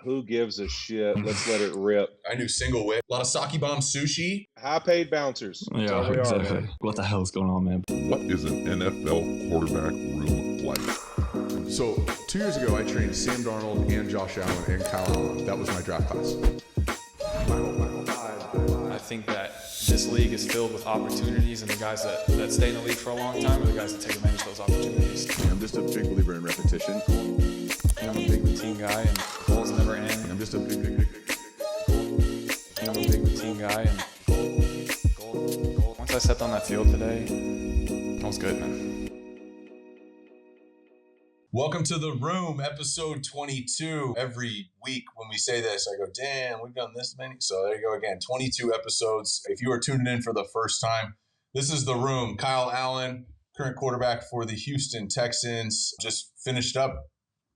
Who gives a shit? Let's let it rip. I knew single Whit. A lot of sake bomb sushi. High-paid bouncers. That's all we are, man. What the hell is going on, man? What is an NFL quarterback room like? So 2 years ago, I trained Sam Darnold and Josh Allen and Kyle Allen. That was my draft class. I think that this league is filled with opportunities, and the guys that stay in the league for a long time are the guys that take advantage of those opportunities. I'm just a big believer in repetition. I'm a big routine guy, and goals never end. I'm just a big I'm a big routine guy, and goal. Once I stepped on that field today, it was good, man. Welcome to The Room, episode 22. Every week when we say this, I go, damn, we've done this many. So there you go again, 22 episodes. If you are tuning in for the first time, this is The Room. Kyle Allen, current quarterback for the Houston Texans, just finished up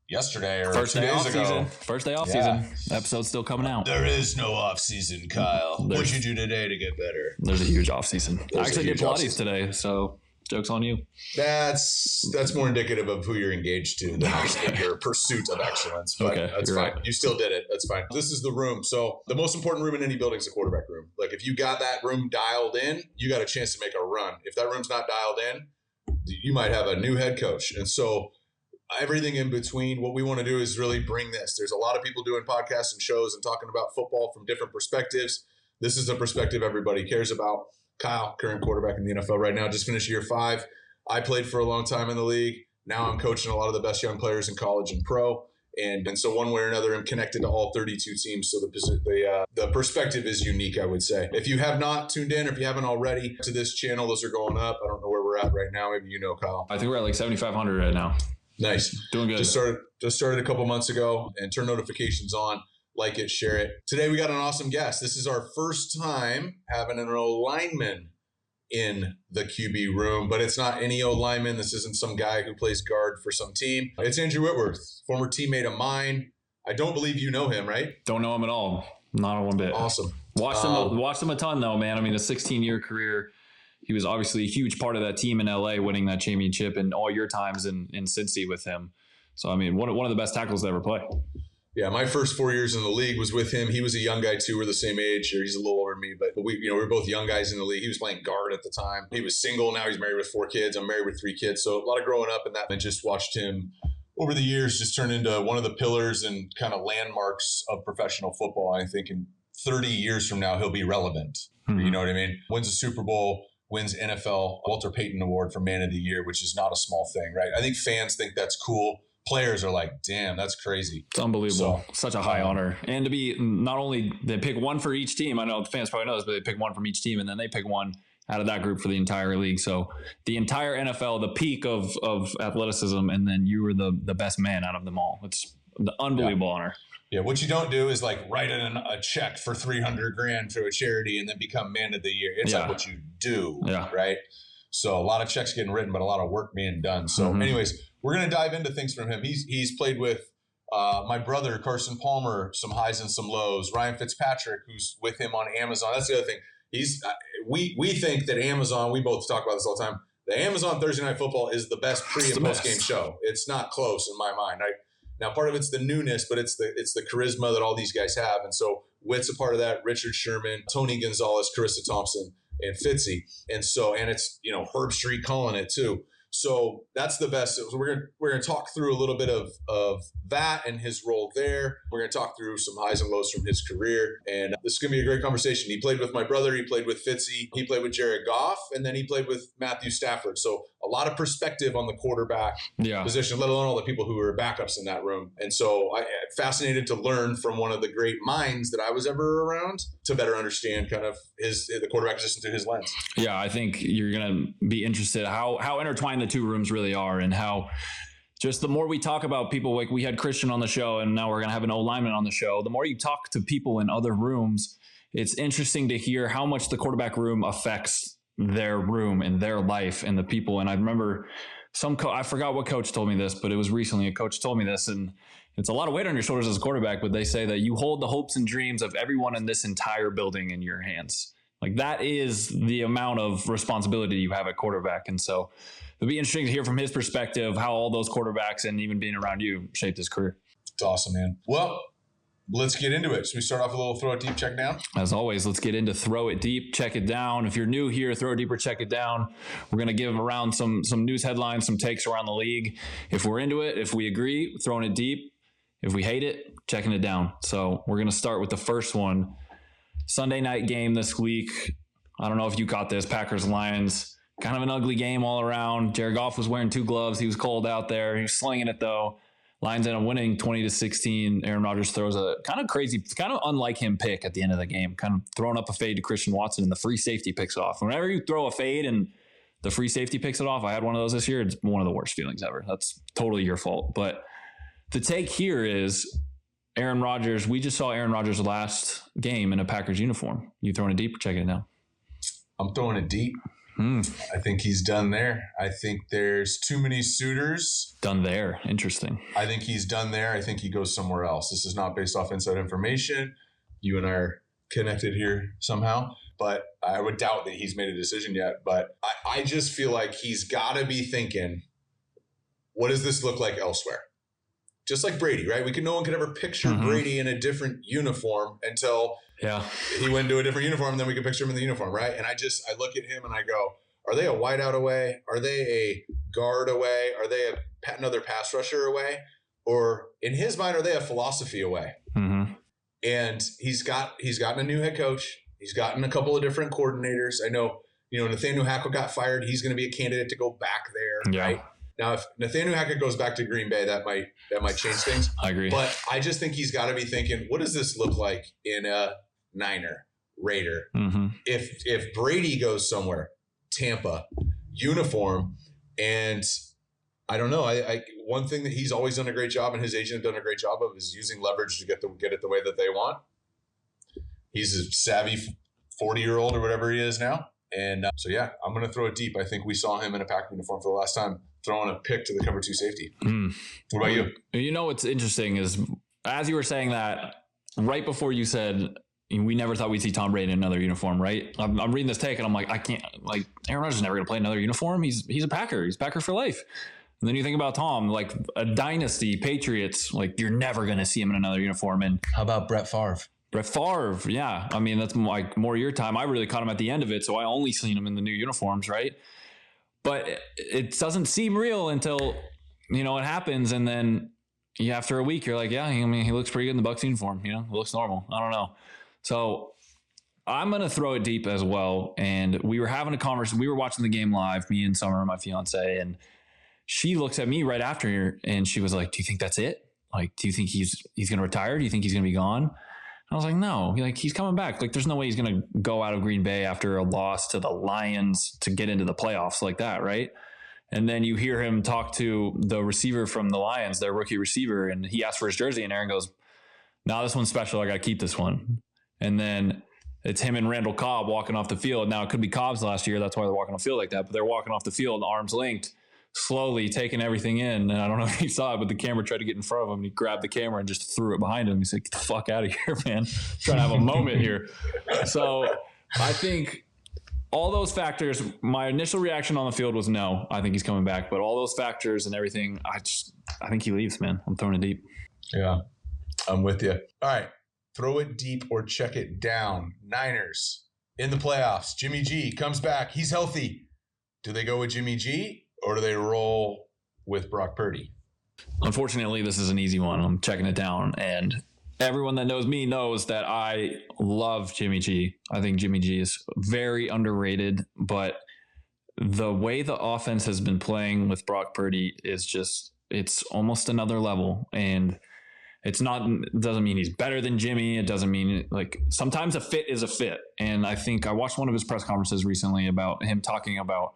yesterday or 2 days ago. First day off season. The episode's still coming out. There is no off season, Kyle. What'd you do today to get better? There's a huge off season. I actually did Pilates today, so joke's on you. That's more indicative of who you're engaged to than your pursuit of excellence. But okay, that's fine. Right. You still did it. That's fine. This is the room. So the most important room in any building is the quarterback room. Like if you got that room dialed in, you got a chance to make a run. If that room's not dialed in, you might have a new head coach. And so everything in between, what we want to do is really bring this. There's a lot of people doing podcasts and shows and talking about football from different perspectives. This is a perspective everybody cares about. Kyle, current quarterback in the NFL right now, just finished year 5. I played for a long time in the league. Now I'm coaching a lot of the best young players in college and pro. And so one way or another, I'm connected to all 32 teams. So the perspective is unique, I would say. If you have not tuned in, or if you haven't already to this channel, those are going up. I don't know where we're at right now. Maybe you know, Kyle. I think we're at like 7,500 right now. Nice. Doing good. Just started a couple months ago, and turn notifications on. Like it, share it. Today we got an awesome guest. This is our first time having an lineman in the QB room, but it's not any old lineman. This isn't some guy who plays guard for some team. It's Andrew Whitworth, former teammate of mine. I don't believe you know him, right? Don't know him at all. Not one bit. Awesome. Watched him a ton though, man. I mean, a 16-year career. He was obviously a huge part of that team in LA, winning that championship, and all your times in Cincy with him. So, I mean, one of the best tackles to ever play. Yeah, my first 4 years in the league was with him. He was a young guy too. We're the same age, or he's a little older than me, but we were both young guys in the league. He was playing guard at the time. He was single. Now he's married with 4 kids. I'm married with 3 kids. So a lot of growing up in that, and just watched him over the years just turn into one of the pillars and kind of landmarks of professional football. I think in 30 years from now, he'll be relevant. Mm-hmm. You know what I mean? Wins a Super Bowl, wins NFL Walter Payton Award for Man of the Year, which is not a small thing, right? I think fans think that's cool. Players are like, damn, that's crazy. It's unbelievable. Such a high honor. And to be, not only they pick one for each team, I know the fans probably know this, but they pick one from each team, and then they pick one out of that group for the entire league. So the entire NFL, the peak of athleticism, and then you were the best man out of them all. It's the unbelievable honor. Yeah, what you don't do is like write in a check for $300,000 to a charity and then become man of the year. It's like what you do, right? So a lot of checks getting written, but a lot of work being done. So anyways, we're going to dive into things from him. He's played with my brother, Carson Palmer, some highs and some lows. Ryan Fitzpatrick, who's with him on Amazon. That's the other thing. We think that Amazon, we both talk about this all the time, the Amazon Thursday Night Football is the best pre- and post-game show. It's not close in my mind. Now, part of it's the newness, but it's the charisma that all these guys have. And so Whit's a part of that. Richard Sherman, Tony Gonzalez, Carissa Thompson, and Fitzy. And it's, Herb Street calling it too. So that's the best. So we're gonna talk through a little bit of that and his role there. We're gonna talk through some highs and lows from his career, and this is gonna be a great conversation. He played with my brother, he played with Fitzy, he played with Jared Goff, and then he played with Matthew Stafford. So a lot of perspective on the quarterback position, let alone all the people who were backups in that room. And so I'm fascinated to learn from one of the great minds that I was ever around to better understand kind of the quarterback position through his lens. Yeah, I think you're gonna be interested how intertwined the two rooms really are, and how just the more we talk about people, like we had Christian on the show and now we're going to have an old lineman on the show. The more you talk to people in other rooms, it's interesting to hear how much the quarterback room affects their room and their life and the people. And I remember I forgot what coach told me this, but it was recently a coach told me this, and it's a lot of weight on your shoulders as a quarterback, but they say that you hold the hopes and dreams of everyone in this entire building in your hands. Like that is the amount of responsibility you have at quarterback. And so it'll be interesting to hear from his perspective how all those quarterbacks and even being around you shaped his career. It's awesome, man. Well, let's get into it. So we start off with a little throw it deep, check down. As always, let's get into throw it deep, check it down. If you're new here, throw it deep or check it down. We're going to give around some news headlines, some takes around the league. If we're into it, if we agree, throwing it deep. If we hate it, checking it down. So we're going to start with the first one. Sunday night game this week. I don't know if you caught this. Packers-Lions. Kind of an ugly game all around. Jared Goff was wearing 2 gloves. He was cold out there. He was slinging it, though. Lions end up winning 20-16. Aaron Rodgers throws a kind of crazy, kind of unlike him pick at the end of the game, kind of throwing up a fade to Christian Watson, and the free safety picks it off. Whenever you throw a fade and the free safety picks it off, I had one of those this year. It's one of the worst feelings ever. That's totally your fault. But the take here is Aaron Rodgers. We just saw Aaron Rodgers' last game in a Packers uniform. You throwing it deep or checking it down? I'm throwing it deep. I think he's done there. I think there's too many suitors. Done there. Interesting. I think he's done there. I think he goes somewhere else. This is not based off inside information. You and I are connected here somehow, but I would doubt that he's made a decision yet. But I just feel like he's got to be thinking, what does this look like elsewhere? Just like Brady, right? No one could ever picture Brady in a different uniform until he went to a different uniform, and then we could picture him in the uniform, right? And I look at him and I go, are they a wideout away? Are they a guard away? Are they another pass rusher away? Or in his mind, are they a philosophy away? And he's gotten a new head coach. He's gotten a couple of different coordinators. I know, Nathaniel Hackett got fired. He's going to be a candidate to go back there, right? Now, if Nathaniel Hackett goes back to Green Bay, that might change things. I agree. But I just think he's got to be thinking, what does this look like in a Niner, Raider? If Brady goes somewhere, Tampa, uniform, and I don't know. I one thing that he's always done a great job, and his agent done a great job of, is using leverage to get it the way that they want. He's a savvy 40-year-old or whatever he is now. And I'm going to throw it deep. I think we saw him in a Packer uniform for the last time, throwing a pick to the cover 2 safety. What about you? What's interesting is, as you were saying that, right before you said, we never thought we'd see Tom Brady in another uniform, right? I'm reading this take and I'm like, I can't, like, Aaron Rodgers is never going to play another uniform. He's a Packer. He's Packer for life. And then you think about Tom, like a dynasty, Patriots, like you're never going to see him in another uniform. And how about Brett Favre? Brett Favre, yeah. I mean, that's like more your time. I really caught him at the end of it, so I only seen him in the new uniforms, right? But it doesn't seem real until, it happens. And then after a week, you're like, yeah, he looks pretty good in the Bucs uniform. It looks normal. I don't know. So I'm going to throw it deep as well. And we were having a conversation. We were watching the game live, me and Summer, my fiance, and she looks at me right after and she was like, do you think that's it? Like, do you think he's going to retire? Do you think he's going to be gone? I was like, no, he's coming back. Like, there's no way he's going to go out of Green Bay after a loss to the Lions to get into the playoffs like that, right? And then you hear him talk to the receiver from the Lions, their rookie receiver, and he asked for his jersey, and Aaron goes, no, this one's special. I got to keep this one. And then it's him and Randall Cobb walking off the field. Now, it could be Cobb's last year. That's why they're walking off the field like that. But they're walking off the field, arms linked, slowly taking everything in. And I don't know if he saw it, but the camera tried to get in front of him. And he grabbed the camera and just threw it behind him. He's like, get the fuck out of here, man. I'm trying to have a moment here. So I think all those factors, my initial reaction on the field was no, I think he's coming back. But all those factors and everything, I think he leaves, man. I'm throwing it deep. Yeah, I'm with you. All right. Throw it deep or check it down. Niners in the playoffs. Jimmy G comes back. He's healthy. Do they go with Jimmy G? Or do they roll with Brock Purdy? Unfortunately, this is an easy one. I'm checking it down. And everyone that knows me knows that I love Jimmy G. I think Jimmy G is very underrated. But the way the offense has been playing with Brock Purdy is just, it's almost another level. And it doesn't mean he's better than Jimmy. It doesn't mean, like, sometimes a fit is a fit. And I think I watched one of his press conferences recently about him talking about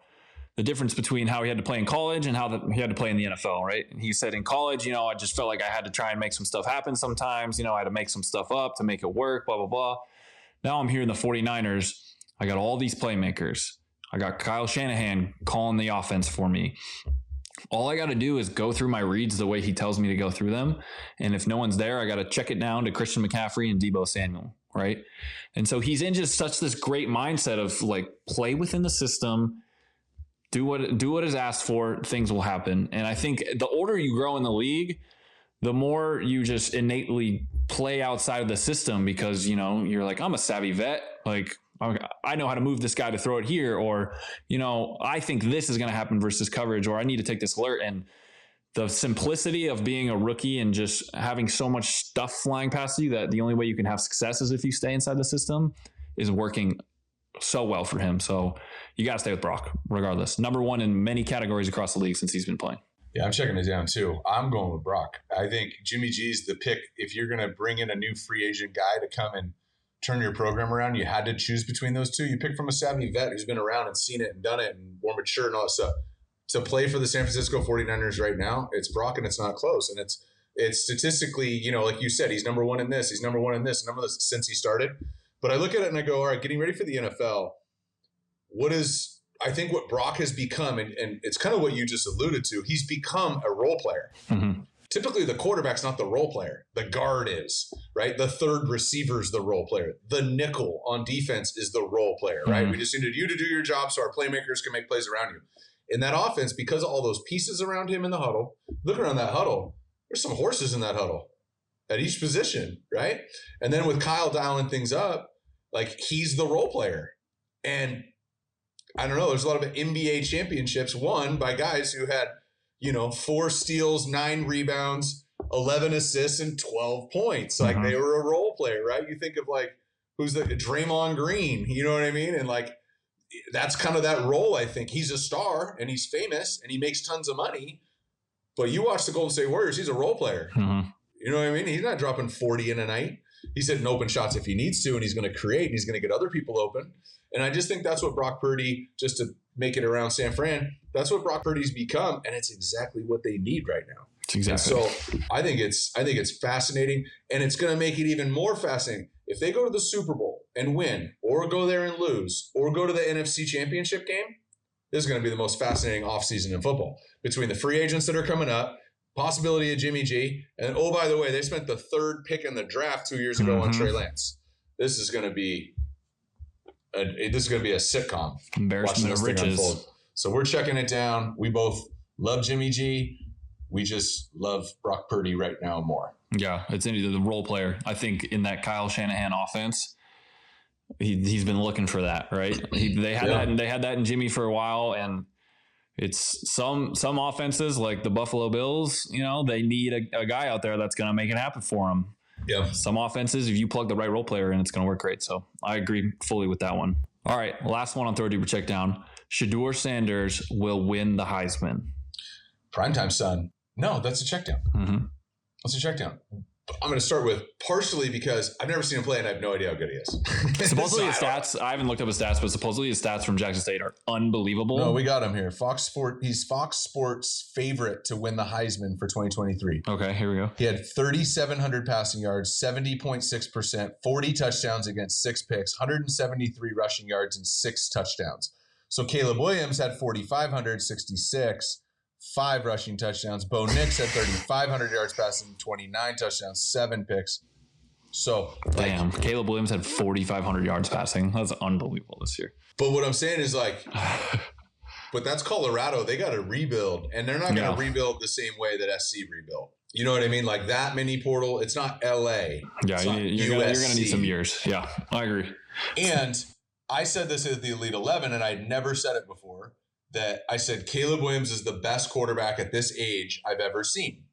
the difference between how he had to play in college and how he had to play in the NFL, right? And he said in college, I just felt like I had to try and make some stuff happen sometimes. I had to make some stuff up to make it work, blah, blah, blah. Now I'm here in the 49ers. I got all these playmakers. I got Kyle Shanahan calling the offense for me. All I got to do is go through my reads the way he tells me to go through them. And if no one's there, I got to check it down to Christian McCaffrey and Deebo Samuel, right? And so he's in just such this great mindset of, like, play within the system, do what is asked for, things will happen. And I think the older you grow in the league, the more you just innately play outside of the system because, you know, you're like, I'm a savvy vet. Like, I know how to move this guy to throw it here, or, you know, I think this is going to happen versus coverage, or I need to take this alert. And the simplicity of being a rookie and just having so much stuff flying past you that the only way you can have success is if you stay inside the system is working so well for him. So you got to stay with Brock regardless. Number one in many categories across the league since he's been playing. Yeah, I'm checking it down too. I'm going with Brock. I think Jimmy G's the pick. If you're going to bring in a new free agent guy to come and turn your program around, you had to choose between those two. You pick from a savvy vet who's been around and seen it and done it and more mature and all that stuff. To play for the San Francisco 49ers right now, it's Brock and it's not close. And it's statistically, you know, like you said, he's number one in this, he's number one in this, number this since he started. But I look at it and I go, all right, getting ready for the NFL, I think what Brock has become, and it's kind of what you just alluded to, he's become a role player. Mm-hmm. Typically, the quarterback's not the role player. The guard is, right? The third receiver's the role player. The nickel on defense is the role player, right? Mm-hmm. We just needed you to do your job so our playmakers can make plays around you. In that offense, because of all those pieces around him in the huddle, look around that huddle, there's some horses in that huddle at each position, right? And then with Kyle dialing things up, like he's the role player. And I don't know, there's a lot of NBA championships won by guys who had, you know, 4 steals, 9 rebounds, 11 assists, and 12 points. Like they were a role player, right? You think of like, who's the Draymond Green, you know what I mean? And like, that's kind of that role. I think he's a star and he's famous and he makes tons of money, but you watch the Golden State Warriors, he's a role player. Mm-hmm. You know what I mean? He's not dropping 40 in a night. He's hitting open shots if he needs to, and he's going to create and he's going to get other people open. And I just think that's what Brock Purdy, just to make it around San Fran, that's what Brock Purdy's become. And it's exactly what they need right now. Exactly. And so I think it's fascinating, and it's going to make it even more fascinating. If they go to the Super Bowl and win, or go there and lose, or go to the NFC Championship game, this is going to be the most fascinating offseason in football. Between the free agents that are coming up, possibility of Jimmy G, and oh, by the way, they spent the 3rd pick in the draft 2 years ago on Trey Lance. This is going to be a sitcom. Embarrassment of riches. So we're checking it down. We both love Jimmy G. We just love Brock Purdy right now more. Yeah, it's the role player. I think in that Kyle Shanahan offense, he's been looking for that, right? They had that in Jimmy for a while, and it's some offenses like the Buffalo Bills, you know, they need a guy out there that's going to make it happen for them. Yeah. Some offenses, if you plug the right role player in, it's going to work great. So I agree fully with that one. All right, last one on Throw Deeper Check Down. Shedeur Sanders will win the Heisman. Primetime son. No, that's a check down. Mm-hmm. That's a check down. I'm going to start with partially because I've never seen him play and I have no idea how good he is. Supposedly his stats, I haven't looked up his stats, but supposedly his stats from Jackson State are unbelievable. No, we got him here. He's Fox Sports favorite to win the Heisman for 2023. Okay, here we go. He had 3,700 passing yards, 70.6%, 40 touchdowns against 6 picks, 173 rushing yards, and 6 touchdowns. So Caleb Williams had 4,566. 5 rushing touchdowns. Bo Nix had 3,500 yards passing, 29 touchdowns, 7 picks. So, damn, Caleb Williams had 4,500 yards passing. That's unbelievable this year. But what I'm saying is like, but that's Colorado. They got to rebuild, and they're not going to rebuild the same way that SC rebuilt. You know what I mean? Like that mini portal. It's not LA. Yeah, you're going to need some years. Yeah, I agree. And I said this at the Elite 11, and I'd never said it before. That I said Caleb Williams is the best quarterback at this age I've ever seen.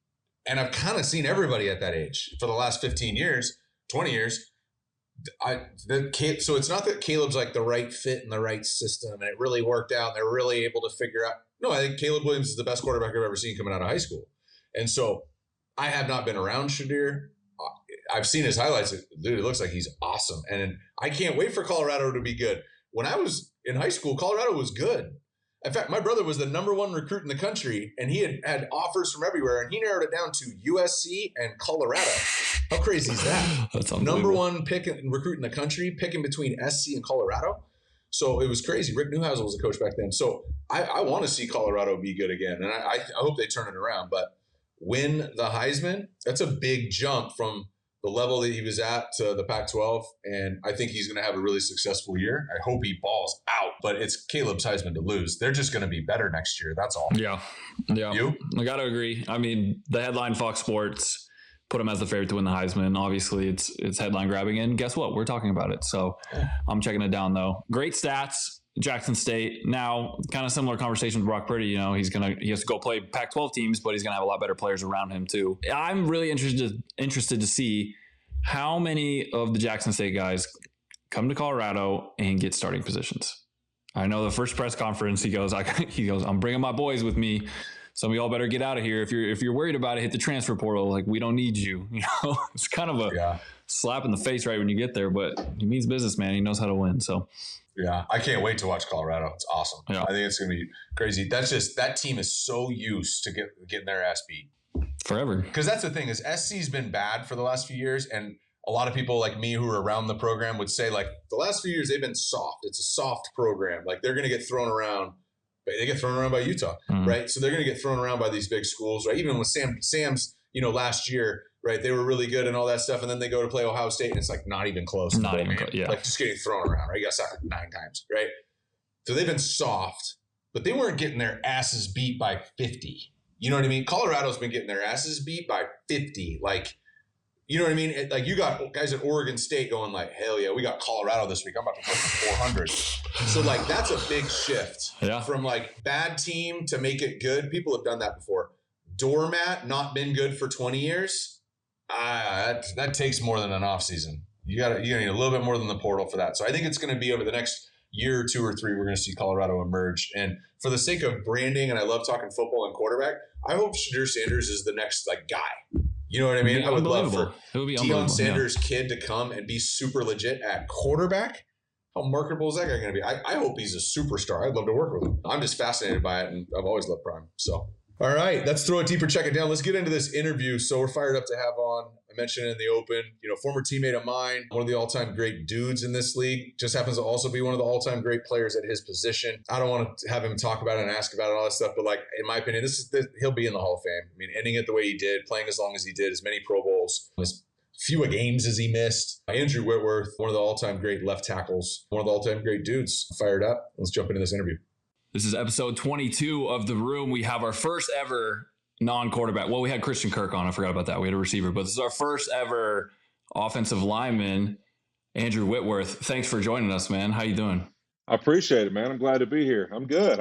And I've kind of seen everybody at that age for the last 15 years, 20 years. So it's not that Caleb's like the right fit in the right system and it really worked out and they're really able to figure out. No, I think Caleb Williams is the best quarterback I've ever seen coming out of high school. And so I have not been around Shedeur. I've seen his highlights. Dude, it looks like he's awesome. And I can't wait for Colorado to be good. When I was in high school, Colorado was good. In fact, my brother was the #1 recruit in the country, and he had offers from everywhere, and he narrowed it down to USC and Colorado. How crazy is that? That's unbelievable. #1 pick and recruit in the country, picking between SC and Colorado. So it was crazy. Rick Neuheisel was a coach back then. So I want to see Colorado be good again, and I hope they turn it around. But win the Heisman, that's a big jump from the level that he was at to the Pac-12, and I think he's going to have a really successful year. I hope he balls out, but it's Caleb's Heisman to lose. They're just going to be better next year. That's all. Yeah. You? I got to agree. I mean, the headline Fox Sports put him as the favorite to win the Heisman. Obviously, it's headline grabbing, and guess what? We're talking about it. So I'm checking it down, though. Great stats. Jackson State. Now, kind of similar conversation with Brock Purdy. You know, he has to go play Pac-12 teams, but he's going to have a lot better players around him too. I'm really interested to see how many of the Jackson State guys come to Colorado and get starting positions. I know the first press conference, he goes, I'm bringing my boys with me. Some of y'all better get out of here. If you're worried about it, hit the transfer portal. Like, we don't need you. You know, it's kind of a slap in the face right when you get there, but he means business, man. He knows how to win. So. Yeah, I can't wait to watch Colorado. It's awesome. Yeah. I think it's going to be crazy. That team is so used to getting their ass beat. Forever. Because that's the thing is SC's been bad for the last few years, and a lot of people like me who are around the program would say, like, the last few years they've been soft. It's a soft program. Like, they're going to get thrown around. They get thrown around by Utah, right? So they're going to get thrown around by these big schools, right? Even with Sam's, last year, right? They were really good and all that stuff, and then they go to play Ohio State, and it's like not even close. Not even close, yeah. Like just getting thrown around, right? You got sacked 9 times, right? So they've been soft, but they weren't getting their asses beat by 50. You know what I mean? Colorado's been getting their asses beat by 50. Like, you know what I mean? Like, you got guys at Oregon State going like, hell yeah, we got Colorado this week. I'm about to play for 400. So, like, that's a big shift from, like, bad team to make it good. People have done that before. Doormat, not been good for 20 years. That takes more than an offseason. You need a little bit more than the portal for that. So I think it's going to be over the next year or 2 or 3, we're going to see Colorado emerge. And for the sake of branding, and I love talking football and quarterback, I hope Shadur Sanders is the next like guy. You know what I mean? I would love for Deion Sanders' kid to come and be super legit at quarterback. How marketable is that guy going to be? I hope he's a superstar. I'd love to work with him. I'm just fascinated by it, and I've always loved Prime. So, all right, let's throw it deeper, check it down. Let's get into this interview. So we're fired up to have on, I mentioned it in the open, former teammate of mine, one of the all-time great dudes in this league, just happens to also be one of the all-time great players at his position. I don't want to have him talk about it and ask about it and all that stuff, but like, in my opinion, he'll be in the Hall of Fame. I mean, ending it the way he did, playing as long as he did, as many Pro Bowls, as few games as he missed. Andrew Whitworth, one of the all-time great left tackles, one of the all-time great dudes. Fired up. Let's jump into this interview. This is episode 22 of The Room. We have our first ever non-quarterback. Well, we had Christian Kirk on. I forgot about that. We had a receiver, but this is our first ever offensive lineman, Andrew Whitworth. Thanks for joining us, man. How you doing? I appreciate it, man. I'm glad to be here. I'm good.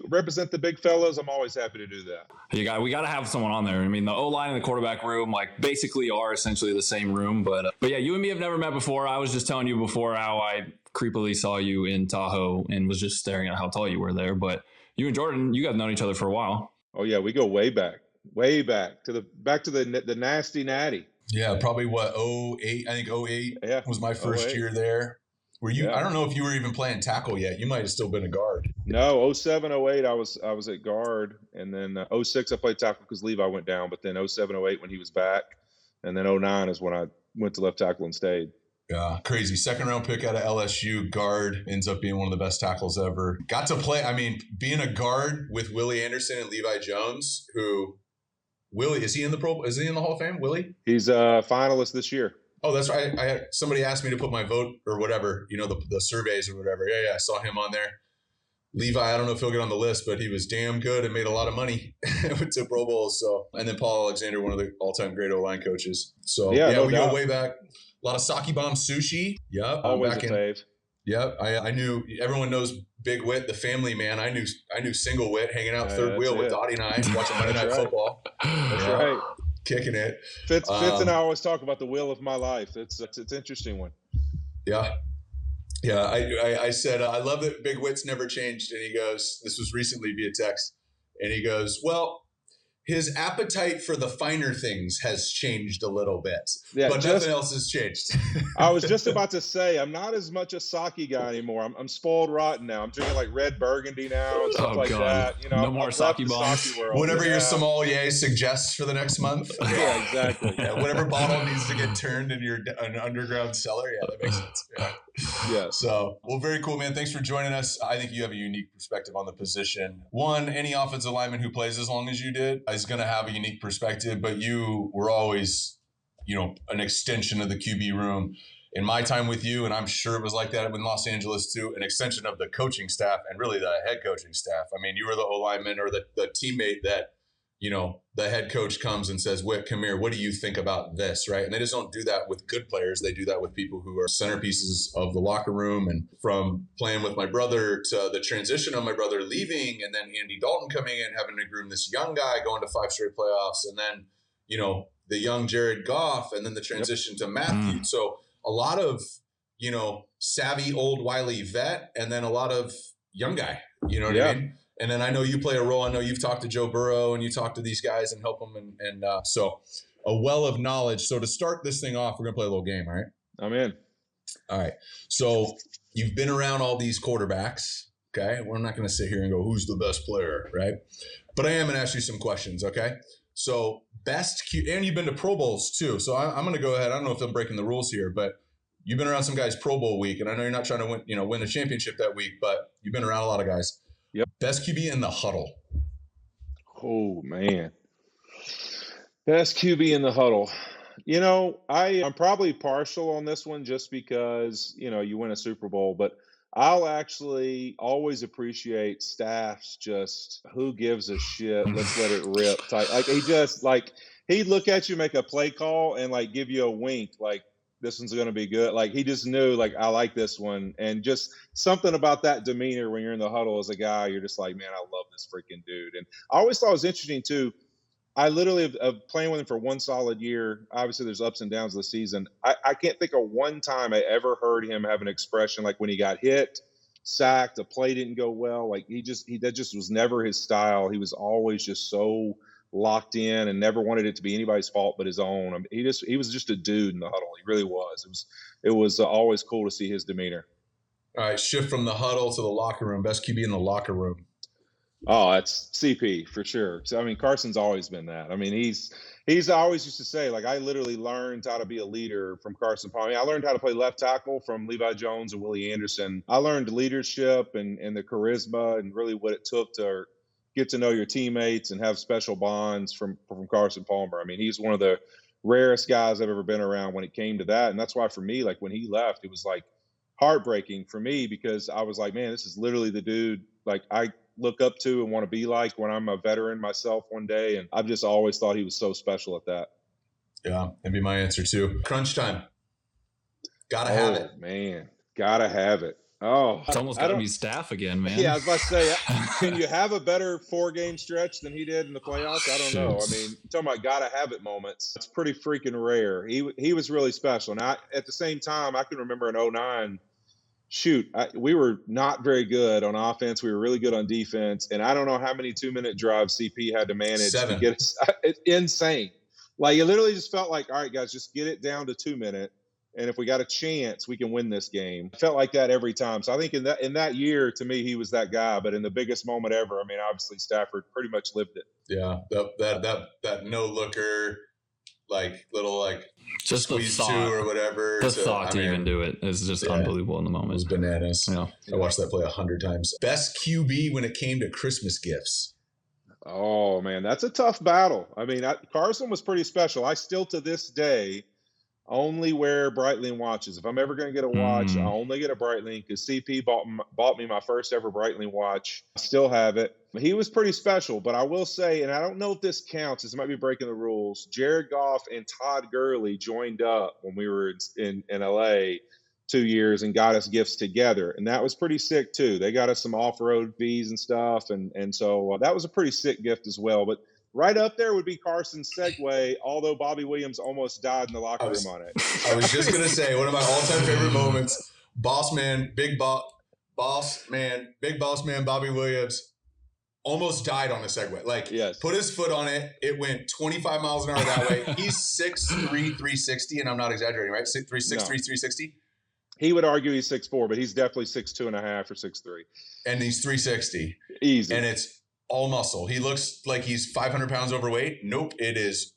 Represent the big fellas. I'm always happy to do that. We got to have someone on there. I mean, the O-line and the quarterback room, like, basically are essentially the same room. But yeah, you and me have never met before. I was just telling you before how I creepily saw you in Tahoe and was just staring at how tall you were there. But you and Jordan, you guys have known each other for a while. Oh yeah, we go way back to the nasty natty. Yeah, probably 08. I think 08 was my first year there. Were you? Yeah. I don't know if you were even playing tackle yet. You might have still been a guard. No, 07, 08, I was at guard, and then 06 I played tackle because Levi went down. But then 07, 08 when he was back, and then 09 is when I went to left tackle and stayed. Yeah, crazy. 2nd round pick out of LSU, guard, ends up being one of the best tackles ever. Got to play. I mean, being a guard with Willie Anderson and Levi Jones, who Willie is he in the Hall of Fame? Willie? He's a finalist this year. Oh, that's right. Somebody asked me to put my vote or whatever, the surveys or whatever. Yeah, I saw him on there. Levi, I don't know if he'll get on the list, but he was damn good and made a lot of money to Pro Bowls. So, and then Paul Alexander, one of the all-time great O-line coaches. So yeah, we go way back. A lot of sake bomb sushi. Yep, always a fave. Yep, I knew. Everyone knows Big Whit, the family man. I knew Single Whit hanging out third wheel with Dottie and I watching Monday Night Football. That's right. Kicking it. Fitz and I always talk about the wheel of my life. It's an interesting one. Yeah. I said, I love that Big Whit's never changed. And he goes, this was recently via text. And he goes, well, his appetite for the finer things has changed a little bit, but nothing else has changed. I was just about to say, I'm not as much a sake guy anymore. I'm spoiled rotten now. I'm drinking like red burgundy now and stuff that. No more sake bombs. Whatever your sommelier suggests for the next month. Yeah, exactly. Whatever bottle needs to get turned in an underground cellar. Yeah, that makes sense. Yeah. So, well, very cool, man. Thanks for joining us. I think you have a unique perspective on the position. One, any offensive lineman who plays as long as you did is going to have a unique perspective, but you were always an extension of the QB room. In my time with you, and I'm sure it was like that in Los Angeles too, an extension of the coaching staff and really the head coaching staff. I mean, you were the O-lineman or the teammate that, the head coach comes and says, Whit, come here. What do you think about this? Right. And they just don't do that with good players. They do that with people who are centerpieces of the locker room. And from playing with my brother to the transition of my brother leaving, and then Andy Dalton coming in, having to groom this young guy going to 5 straight playoffs. And then, the young Jared Goff, and then the transition to Matthew. So a lot of, savvy old wily vet, and then a lot of young guy, you know what I mean? And then I know you play a role. I know you've talked to Joe Burrow and you talk to these guys and help them. And so a well of knowledge. So to start this thing off, we're going to play a little game. All right. I'm in. All right. So you've been around all these quarterbacks. Okay. We're not going to sit here and go, who's the best player? Right. But I am going to ask you some questions. Okay. So and you've been to Pro Bowls too. So I'm going to go ahead. I don't know if I'm breaking the rules here, but you've been around some guys Pro Bowl week, and I know you're not trying to win a championship that week, but you've been around a lot of guys. Yep. Best QB in the huddle. Oh man. Best QB in the huddle. I'm probably partial on this one just because, you win a Super Bowl, but I'll actually always appreciate staffs just who gives a shit, let's let it rip type. Like he'd look at you, make a play call, and like give you a wink, like this one's going to be good. Like he just knew, like, I like this one. And just something about that demeanor when you're in the huddle as a guy, you're just like, man, I love this freaking dude. And I always thought it was interesting too. I literally have playing with him for one solid year. Obviously there's ups and downs of the season. I can't think of one time I ever heard him have an expression like when he got hit, sacked, a play didn't go well. Like that just was never his style. He was always just so locked in and never wanted it to be anybody's fault but his own. I mean, he was just a dude in the huddle. He really was. It was always cool to see his demeanor. All right, shift from the huddle to the locker room. Best QB in the locker room. Oh, that's CP for sure. So, I mean, Carson's always been that. I mean, he's always used to say, like, I literally learned how to be a leader from Carson Palmer. I mean, I learned how to play left tackle from Levi Jones and Willie Anderson. I learned leadership and the charisma and really what it took to get to know your teammates and have special bonds from Carson Palmer. I mean, he's one of the rarest guys I've ever been around when it came to that. And that's why for me, like when he left, it was like heartbreaking for me because I was like, man, this is literally the dude like I look up to and want to be like when I'm a veteran myself one day. And I've just always thought he was so special at that. Yeah, that'd be my answer too. Crunch time. Gotta have it. Man, gotta have it. Oh, it's almost got to be staff again, man. Yeah, I was about to say, can you have a better 4-game stretch than he did in the playoffs? I don't know. I mean, talking about gotta have it moments. It's pretty freaking rare. He was really special. Now, at the same time, I can remember in 2009. We were not very good on offense. We were really good on defense, and I don't know how many 2-minute drives CP had to manage 7. to get us. It's insane. Like it literally just felt like, all right, guys, just get it down to 2 minutes. And if we got a chance, we can win this game. It felt like that every time. So I think in that year, to me, he was that guy. But in the biggest moment ever, I mean, obviously Stafford pretty much lived it. Yeah, that no looker, like little like just squeeze the thought, 2 or whatever. The thought to even do it is just unbelievable in the moment. It was bananas. Yeah. I watched that play 100 times. Best QB when it came to Christmas gifts. Oh man, that's a tough battle. I mean, Carson was pretty special. I still to this day only wear Breitling watches. If I'm ever going to get a watch, I only get a Breitling because CP bought me my first ever Breitling watch. I still have it. He was pretty special, but I will say, and I don't know if this counts, this might be breaking the rules, Jared Goff and Todd Gurley joined up when we were in LA 2 years and got us gifts together. And that was pretty sick too. They got us some off-road fees and stuff. And so that was a pretty sick gift as well. But right up there would be Carson's Segway, although Bobby Williams almost died in the locker room on it. I was just going to say, one of my all-time favorite moments, big boss man, Bobby Williams almost died on the Segway. Like, Put his foot on it. It went 25 miles an hour that way. He's 6'3", 360, and I'm not exaggerating, right? 6'3", 360? He would argue he's 6'4", but he's definitely 6'2.5" or 6'3". And he's 360. Easy. And it's all muscle. He looks like he's 500 pounds overweight. Nope, it is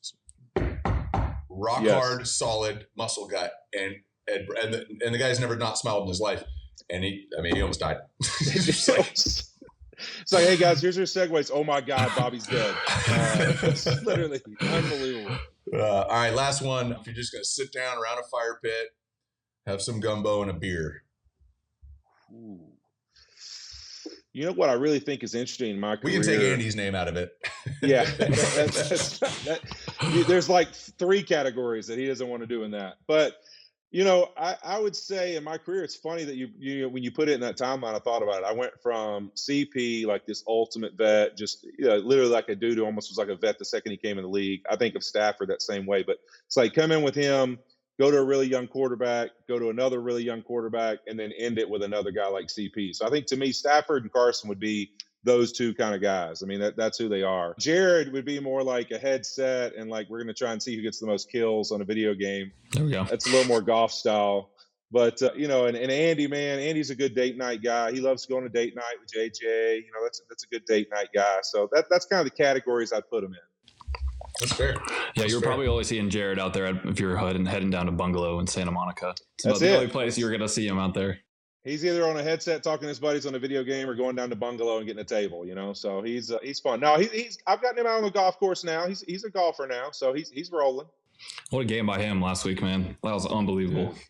rock hard, solid muscle gut, and the guy's never not smiled in his life. And he almost died. It's like, hey guys, here's your Segways. Oh my God, Bobby's dead. It's literally unbelievable. All right, last one. If you're just going to sit down around a fire pit, have some gumbo and a beer. Ooh. You know what I really think is interesting in my career? We can take Andy's name out of it. Yeah. There's like 3 categories that he doesn't want to do in that. But, I would say in my career, it's funny that you when you put it in that timeline, I thought about it. I went from CP, like this ultimate vet, just literally like a dude who almost was like a vet the second he came in the league. I think of Stafford that same way. But it's like come in with him, go to a really young quarterback, go to another really young quarterback, and then end it with another guy like CP. So I think to me, Stafford and Carson would be those 2 kind of guys. I mean, that's who they are. Jared would be more like a headset and like we're going to try and see who gets the most kills on a video game. There we go. That's a little more Goff style. But, and Andy, man, Andy's a good date night guy. He loves going to date night with JJ. That's a good date night guy. So that's kind of the categories I'd put him in. That's fair. Yeah, you're probably only seeing Jared out there if you're heading down to Bungalow in Santa Monica. It's that's about the only place you're going to see him out there. He's either on a headset talking to his buddies on a video game or going down to Bungalow and getting a table, So he's fun. No, I've gotten him out on the golf course now. He's a golfer now, so he's rolling. What a game by him last week, man. That was unbelievable. Yeah.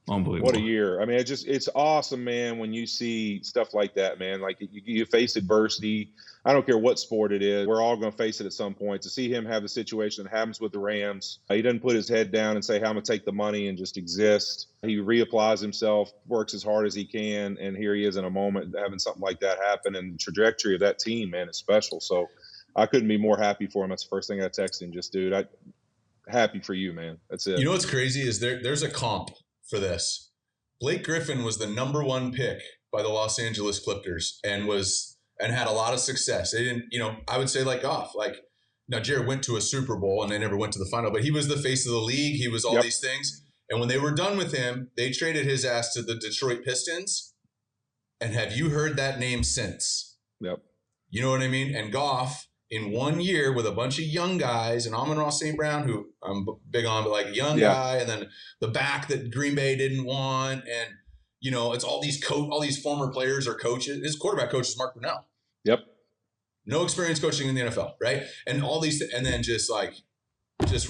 Unbelievable. What a year. I mean, it's awesome, man, when you see stuff like that, man. Like you face adversity. I don't care what sport it is. We're all going to face it at some point. To see him have the situation that happens with the Rams, he doesn't put his head down and say, "How I'm going to take the money," and just exist. He reapplies himself, works as hard as he can, and here he is in a moment having something like that happen. And the trajectory of that team, man, is special. So I couldn't be more happy for him. That's the first thing I texted him. Just, dude, happy for you, man. That's it. You know what's crazy is there's a comp for this. Blake Griffin was the number 1 pick by the Los Angeles Clippers and had a lot of success. They didn't, I would say like Goff. Like now Jared went to a Super Bowl and they never went to the final, but he was the face of the league. He was all these things. And when they were done with him, they traded his ass to the Detroit Pistons. And have you heard that name since? Yep. You know what I mean? And Goff, in 1 year with a bunch of young guys, and Amon-Ra St. Brown, who I'm big on, but like young guy, and then the back that Green Bay didn't want, and it's all these former players or coaches. His quarterback coach is Mark Brunell. Yep. No experience coaching in the NFL, right? And all these, and then just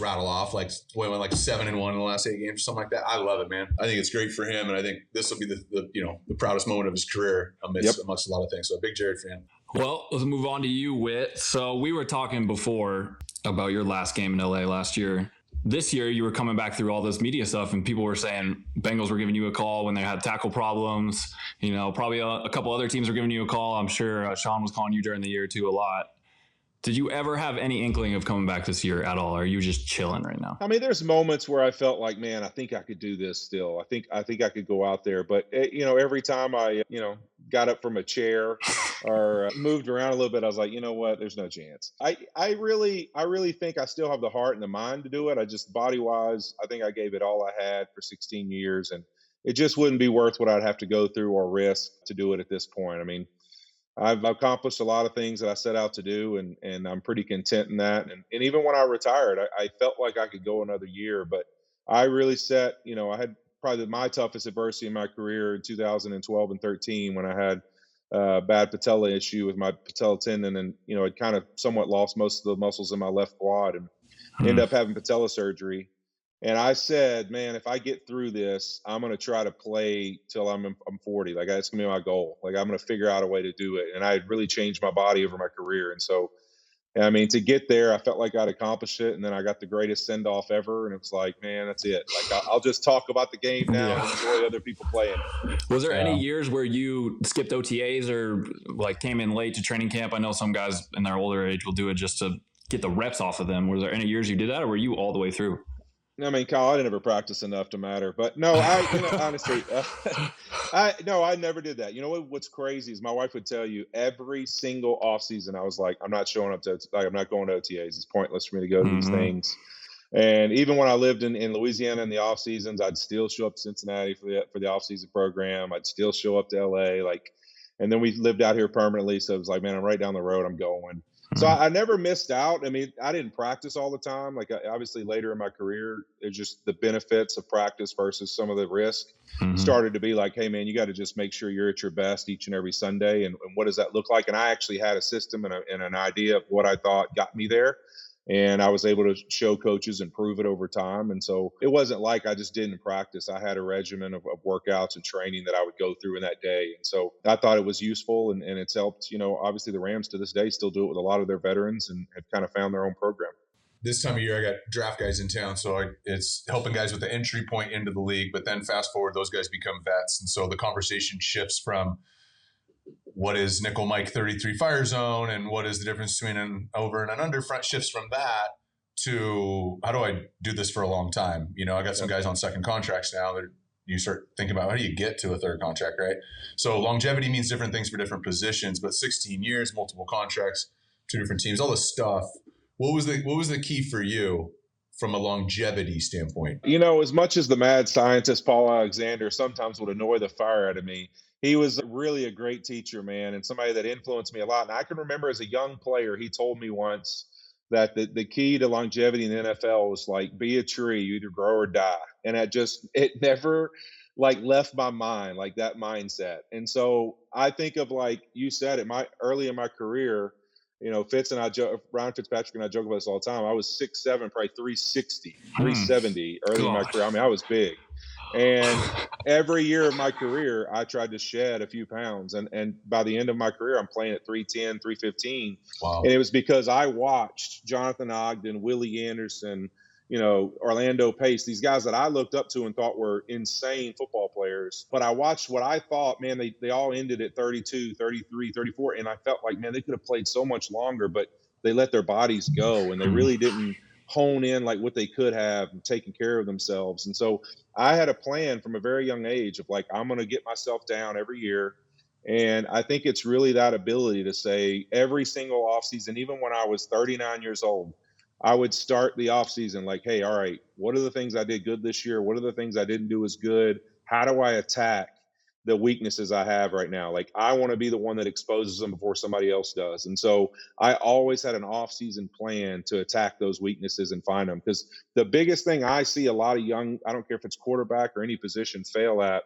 rattle off like went like 7-1 in the last 8 games or something like that. I love it, man. I think it's great for him, and I think this will be the proudest moment of his career amongst a lot of things. So a big Jared fan. Well, let's move on to you, Whit. So we were talking before about your last game in LA last year. This year, you were coming back through all this media stuff, and people were saying Bengals were giving you a call when they had tackle problems. Probably a couple other teams were giving you a call. I'm sure Sean was calling you during the year too a lot. Did you ever have any inkling of coming back this year at all? Or are you just chilling right now? I mean, there's moments where I felt like, man, I think I could do this still. I think I could go out there. But, every time I, got up from a chair or moved around a little bit, I was like, you know what? There's no chance. I really think I still have the heart and the mind to do it. I just body-wise, I think I gave it all I had for 16 years. And it just wouldn't be worth what I'd have to go through or risk to do it at this point. I mean, I've accomplished a lot of things that I set out to do, and I'm pretty content in that. And even when I retired, I felt like I could go another year, but I really set, I had probably my toughest adversity in my career in 2012 and 13 when I had a bad patella issue with my patella tendon, and, I'd kind of somewhat lost most of the muscles in my left quad and ended up having patella surgery. And I said, man, if I get through this, I'm going to try to play till I'm 40. Like, that's going to be my goal. Like, I'm going to figure out a way to do it. And I had really changed my body over my career. And so, I mean, to get there, I felt like I'd accomplished it. And then I got the greatest send-off ever. And it was like, man, that's it. Like, I'll just talk about the game now and enjoy other people playing. Was there any years where you skipped OTAs or like came in late to training camp? I know some guys in their older age will do it just to get the reps off of them. Was there any years you did that, or were you all the way through? I mean, Kyle, I never practiced enough to matter, but no, honestly, I never did that. You know what's crazy is my wife would tell you every single off season, I was like, I'm not showing up to, like, I'm not going to OTAs. It's pointless for me to go to these things. And even when I lived in Louisiana in the off seasons, I'd still show up to Cincinnati for the off season program. I'd still show up to LA, and then we lived out here permanently. So it was like, man, I'm right down the road. I'm going. So I never missed out. I mean, I didn't practice all the time. Like, obviously later in my career, it's just the benefits of practice versus some of the risk started to be like, hey, man, you got to just make sure you're at your best each and every Sunday. And what does that look like? And I actually had a system and an idea of what I thought got me there. And I was able to show coaches and prove it over time. And so it wasn't like I just didn't practice. I had a regimen of workouts and training that I would go through in that day. And so I thought it was useful, and it's helped. Obviously the Rams to this day still do it with a lot of their veterans and have kind of found their own program. This time of year, I got draft guys in town, so it's helping guys with the entry point into the league. But then fast forward, those guys become vets. And so the conversation shifts from what is nickel Mike 33 fire zone and what is the difference between an over and an under front, shifts from that to how do I do this for a long time? I got some guys on second contracts now that you start thinking about how do you get to a third contract, right? So longevity means different things for different positions, but 16 years, multiple contracts, 2 different teams, all this stuff. What was the key for you from a longevity standpoint? As much as the mad scientist Paul Alexander sometimes would annoy the fire out of me, he was really a great teacher, man, and somebody that influenced me a lot. And I can remember as a young player, he told me once that the key to longevity in the NFL was like, be a tree, you either grow or die. And it never left my mind, like that mindset. And so I think of, like you said, early in my career, Fitz and Ryan Fitzpatrick and I joke about this all the time. I was 6'7", probably 360, 370 early in my career. I mean, I was big. And every year of my career, I tried to shed a few pounds. And by the end of my career, I'm playing at 310, 315. Wow. And it was because I watched Jonathan Ogden, Willie Anderson, Orlando Pace, these guys that I looked up to and thought were insane football players. But I watched what I thought, man, they all ended at 32, 33, 34. And I felt like, man, they could have played so much longer, but they let their bodies go and they really didn't hone in like what they could have and taken care of themselves. And so I had a plan from a very young age of like, I'm going to get myself down every year. And I think it's really that ability to say every single offseason, even when I was 39 years old, I would start the offseason like, hey, all right, what are the things I did good this year? What are the things I didn't do as good? How do I attack the weaknesses I have right now? Like, I want to be the one that exposes them before somebody else does. And so I always had an off-season plan to attack those weaknesses and find them. Because the biggest thing I see a lot of young, I don't care if it's quarterback or any position, fail at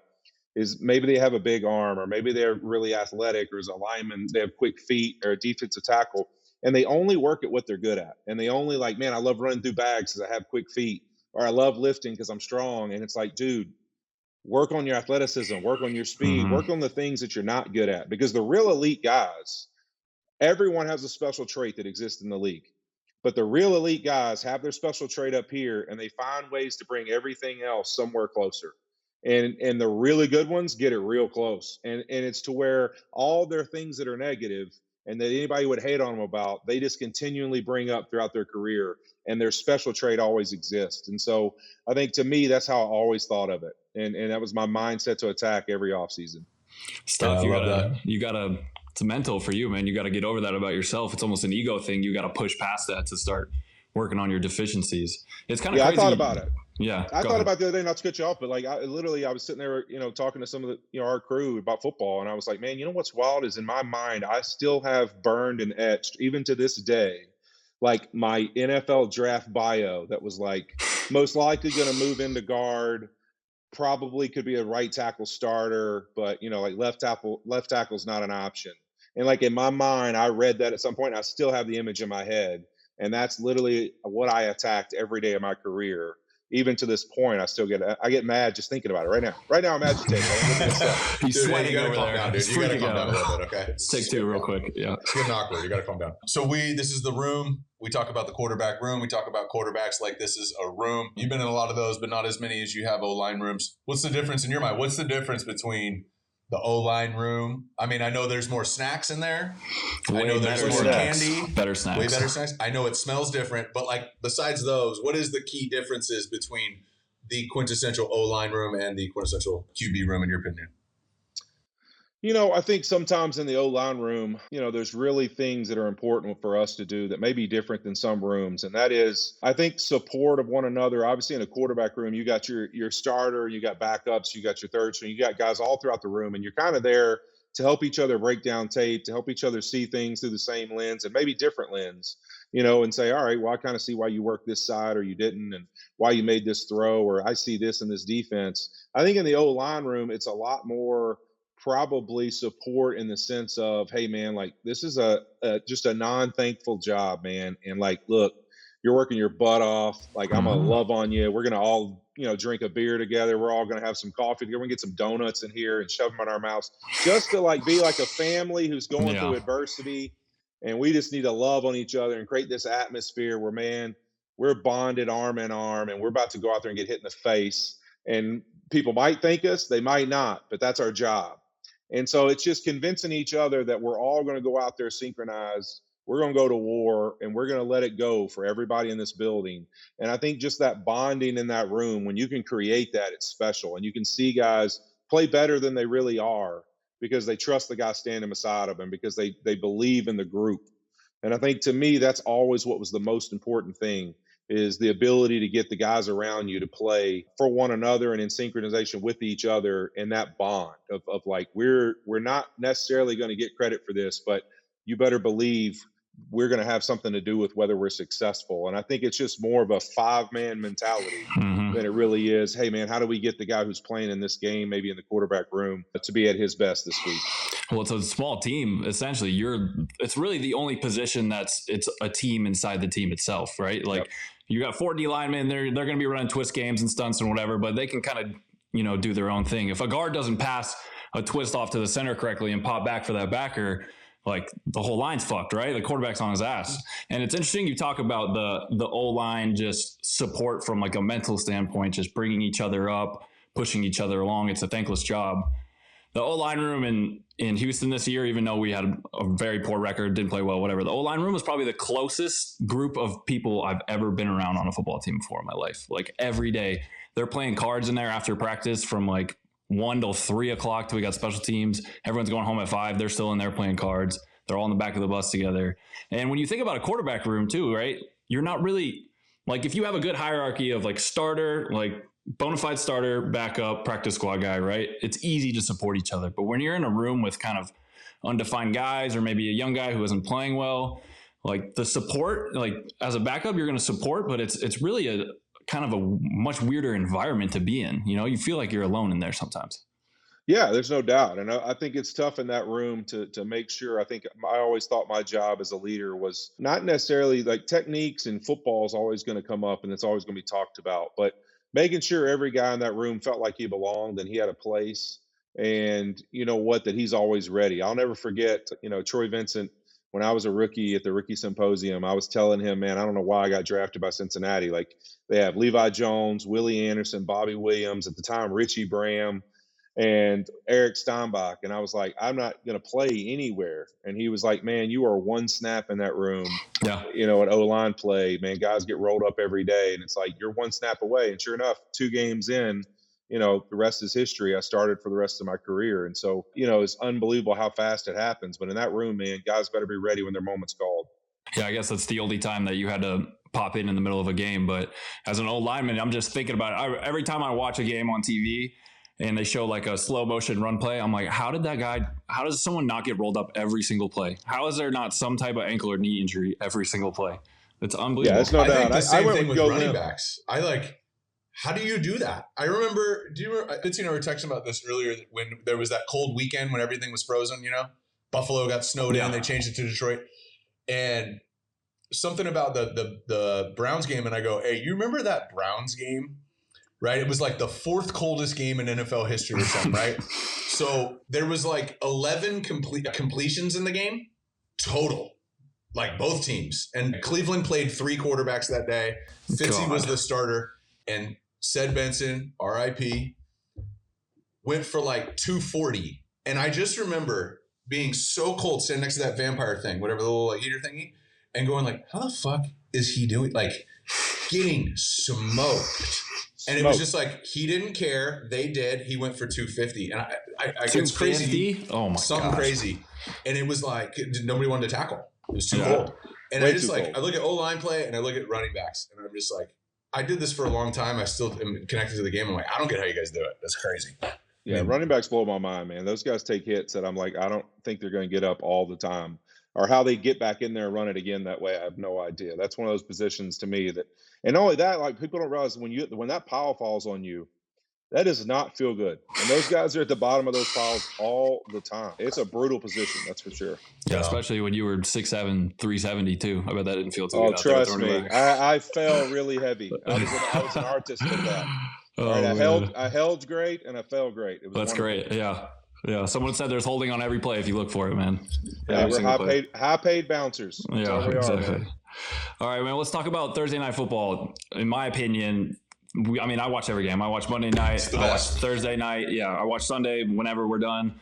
is maybe they have a big arm, or maybe they're really athletic, or as a lineman, they have quick feet, or a defensive tackle, and they only work at what they're good at. And they only like, man, I love running through bags because I have quick feet, or I love lifting because I'm strong. And it's like, dude, work on your athleticism, work on your speed, work on the things that you're not good at. Because the real elite guys, everyone has a special trait that exists in the league. But the real elite guys have their special trait up here, and they find ways to bring everything else somewhere closer. And the really good ones get it real close. And it's to where all their things that are negative and that anybody would hate on them about, they just continually bring up throughout their career, and their special trait always exists. And so I think, to me, that's how I always thought of it. And that was my mindset to attack every offseason. Stuff you gotta it's mental for you, man. You got to get over that about yourself. It's almost an ego thing. You got to push past that to start working on your deficiencies. It's kind of crazy. I thought about it. Yeah. I thought about the other day, not to cut you off, but like I was sitting there, talking to some of the, our crew about football. And I was like, man, what's wild is in my mind, I still have burned and etched, even to this day, like my NFL draft bio that was like most likely going to move into guard, probably could be a right tackle starter, but like left tackle's not an option. And like in my mind, I read that at some point. I still have the image in my head, and that's literally what I attacked every day of my career. Even to this point, I get mad just thinking about it right now. Right now, I'm agitated. He's sweating over there. Down, dude. You got to calm down a little bit, okay? Let's take two real quick. Yeah, it's getting awkward. You got to calm down. So this is the room. We talk about the quarterback room. We talk about quarterbacks like this is a room. You've been in a lot of those, but not as many as you have O-line rooms. What's the difference in your mind? What's the difference between the O-line room? I mean, I know there's more snacks in there. I know there's more candy. Better snacks. Way better snacks. I know it smells different, but like besides those, what is the key differences between the quintessential O-line room and the quintessential QB room in your opinion? I think sometimes in the O-line room, there's really things that are important for us to do that may be different than some rooms. And that is, I think, support of one another. Obviously, in a quarterback room, you got your starter, you got backups, you got your third string, you got guys all throughout the room, and you're kind of there to help each other break down tape, to help each other see things through the same lens and maybe different lens, and say, all right, well, I kind of see why you worked this side or you didn't, and why you made this throw, or I see this in this defense. I think in the O-line room, it's a lot more probably support in the sense of, hey man, like this is just a non-thankful job, man. And like, look, you're working your butt off. Like, I'm going to Mhm. love on you. We're going to all, drink a beer together. We're all going to have some coffee together. We're going to get some donuts in here and shove them in our mouths just to like be like a family who's going through adversity. And we just need to love on each other and create this atmosphere where, man, we're bonded arm in arm and we're about to go out there and get hit in the face. And people might thank us, they might not, but that's our job. And so it's just convincing each other that we're all going to go out there synchronized. We're going to go to war and we're going to let it go for everybody in this building. And I think just that bonding in that room, when you can create that, it's special. And you can see guys play better than they really are because they trust the guy standing beside them and because they believe in the group. And I think to me, that's always what was the most important thing, is the ability to get the guys around you to play for one another and in synchronization with each other, and that bond of like, we're not necessarily going to get credit for this, but you better believe we're going to have something to do with whether we're successful. And I think it's just more of a 5-man mentality than it really is, hey man, how do we get the guy who's playing in this game, maybe in the quarterback room, to be at his best this week? Well, it's a small team. Essentially, it's really the only position it's a team inside the team itself, right? Like, you got 4 D linemen, they're going to be running twist games and stunts and whatever, but they can kind of, do their own thing. If a guard doesn't pass a twist off to the center correctly and pop back for that backer, like, the whole line's fucked, right? The quarterback's on his ass. And it's interesting you talk about the O-line, just support from like a mental standpoint, just bringing each other up, pushing each other along. It's a thankless job. The O-line room in Houston this year, even though we had a very poor record, didn't play well, whatever, the O-line room was probably the closest group of people I've ever been around on a football team before in my life. Like, every day they're playing cards in there after practice from like 1 till 3 o'clock till we got special teams. Everyone's going home at 5. They're still in there playing cards. They're all in the back of the bus together. And when you think about a quarterback room too, right? You're not really, like, if you have a good hierarchy of like starter, like bona fide starter, backup, practice squad guy, right? It's easy to support each other. But when you're in a room with kind of undefined guys, or maybe a young guy who isn't playing well, like, the support, like, as a backup, you're going to support, but it's really a kind of a much weirder environment to be in. You feel like you're alone in there sometimes. Yeah, there's no doubt. And I think it's tough in that room to make sure. I think I always thought my job as a leader was not necessarily like techniques, and football is always going to come up and it's always going to be talked about, but making sure every guy in that room felt like he belonged and he had a place, and that he's always ready. I'll never forget, Troy Vincent, when I was a rookie at the rookie symposium, I was telling him, man, I don't know why I got drafted by Cincinnati. Like, they have Levi Jones, Willie Anderson, Bobby Williams, at the time, Richie Bram, and Eric Steinbach. And I was like, I'm not going to play anywhere. And he was like, man, you are one snap in that room. Yeah. At O-line play, man, guys get rolled up every day. And it's like, you're one snap away. And sure enough, 2 games in, the rest is history. I started for the rest of my career. And so, it's unbelievable how fast it happens. But in that room, man, guys better be ready when their moment's called. Yeah, I guess that's the only time that you had to pop in the middle of a game. But as an old lineman, I'm just thinking about it. Every time I watch a game on TV and they show like a slow motion run play, I'm like, how does someone not get rolled up every single play? How is there not some type of ankle or knee injury every single play? It's unbelievable. Yeah, it's no doubt. I think the same thing with running limp. backs. How do you do that? Do you remember, Fitzy and I were texting about this earlier, when there was that cold weekend when everything was frozen, Buffalo got snowed in, they changed it to Detroit. And something about the Browns game, and I go, hey, you remember that Browns game? Right? It was like the 4th coldest game in NFL history or something, right? So there was like 11 completions in the game total, like both teams. And Cleveland played 3 quarterbacks that day. Fitzy was the starter, and Ced Benson, RIP, went for like 240. And I just remember being so cold, sitting next to that vampire thing, whatever, the little heater thingy, and going like, how the fuck is he doing? Like, getting smoked. And it was just like, he didn't care. They did. He went for 250. And I it's crazy. Oh my god. Something crazy. And it was like, nobody wanted to tackle. It was too cold. And I just like, I look at O-line play and I look at running backs, and I'm just like, I did this for a long time. I still am connected to the game. I'm like, I don't get how you guys do it. That's crazy. Yeah, running backs blow my mind, man. Those guys take hits that I'm like, I don't think they're going to get up all the time. Or how they get back in there and run it again that way, I have no idea. That's one of those positions to me that, and not only that, like, people don't realize when that pile falls on you, That does not feel good. And those guys are at the bottom of those piles all the time. It's a brutal position, that's for sure. Yeah, especially when you were 6'7", 370 too. I bet that didn't feel too good. Oh, trust me. I fell really heavy. I was an artist at that. All right, I held great and I fell great. It was That's wonderful. Great. Yeah. Yeah. Someone said there's holding on every play if you look for it, man. Yeah, we're high paid bouncers. That's yeah, all we exactly. are, man. All right, man. Let's talk about Thursday Night Football. In my opinion, I watch every game. I watch Monday night. I watch Thursday night. Yeah, I watch Sunday whenever we're done.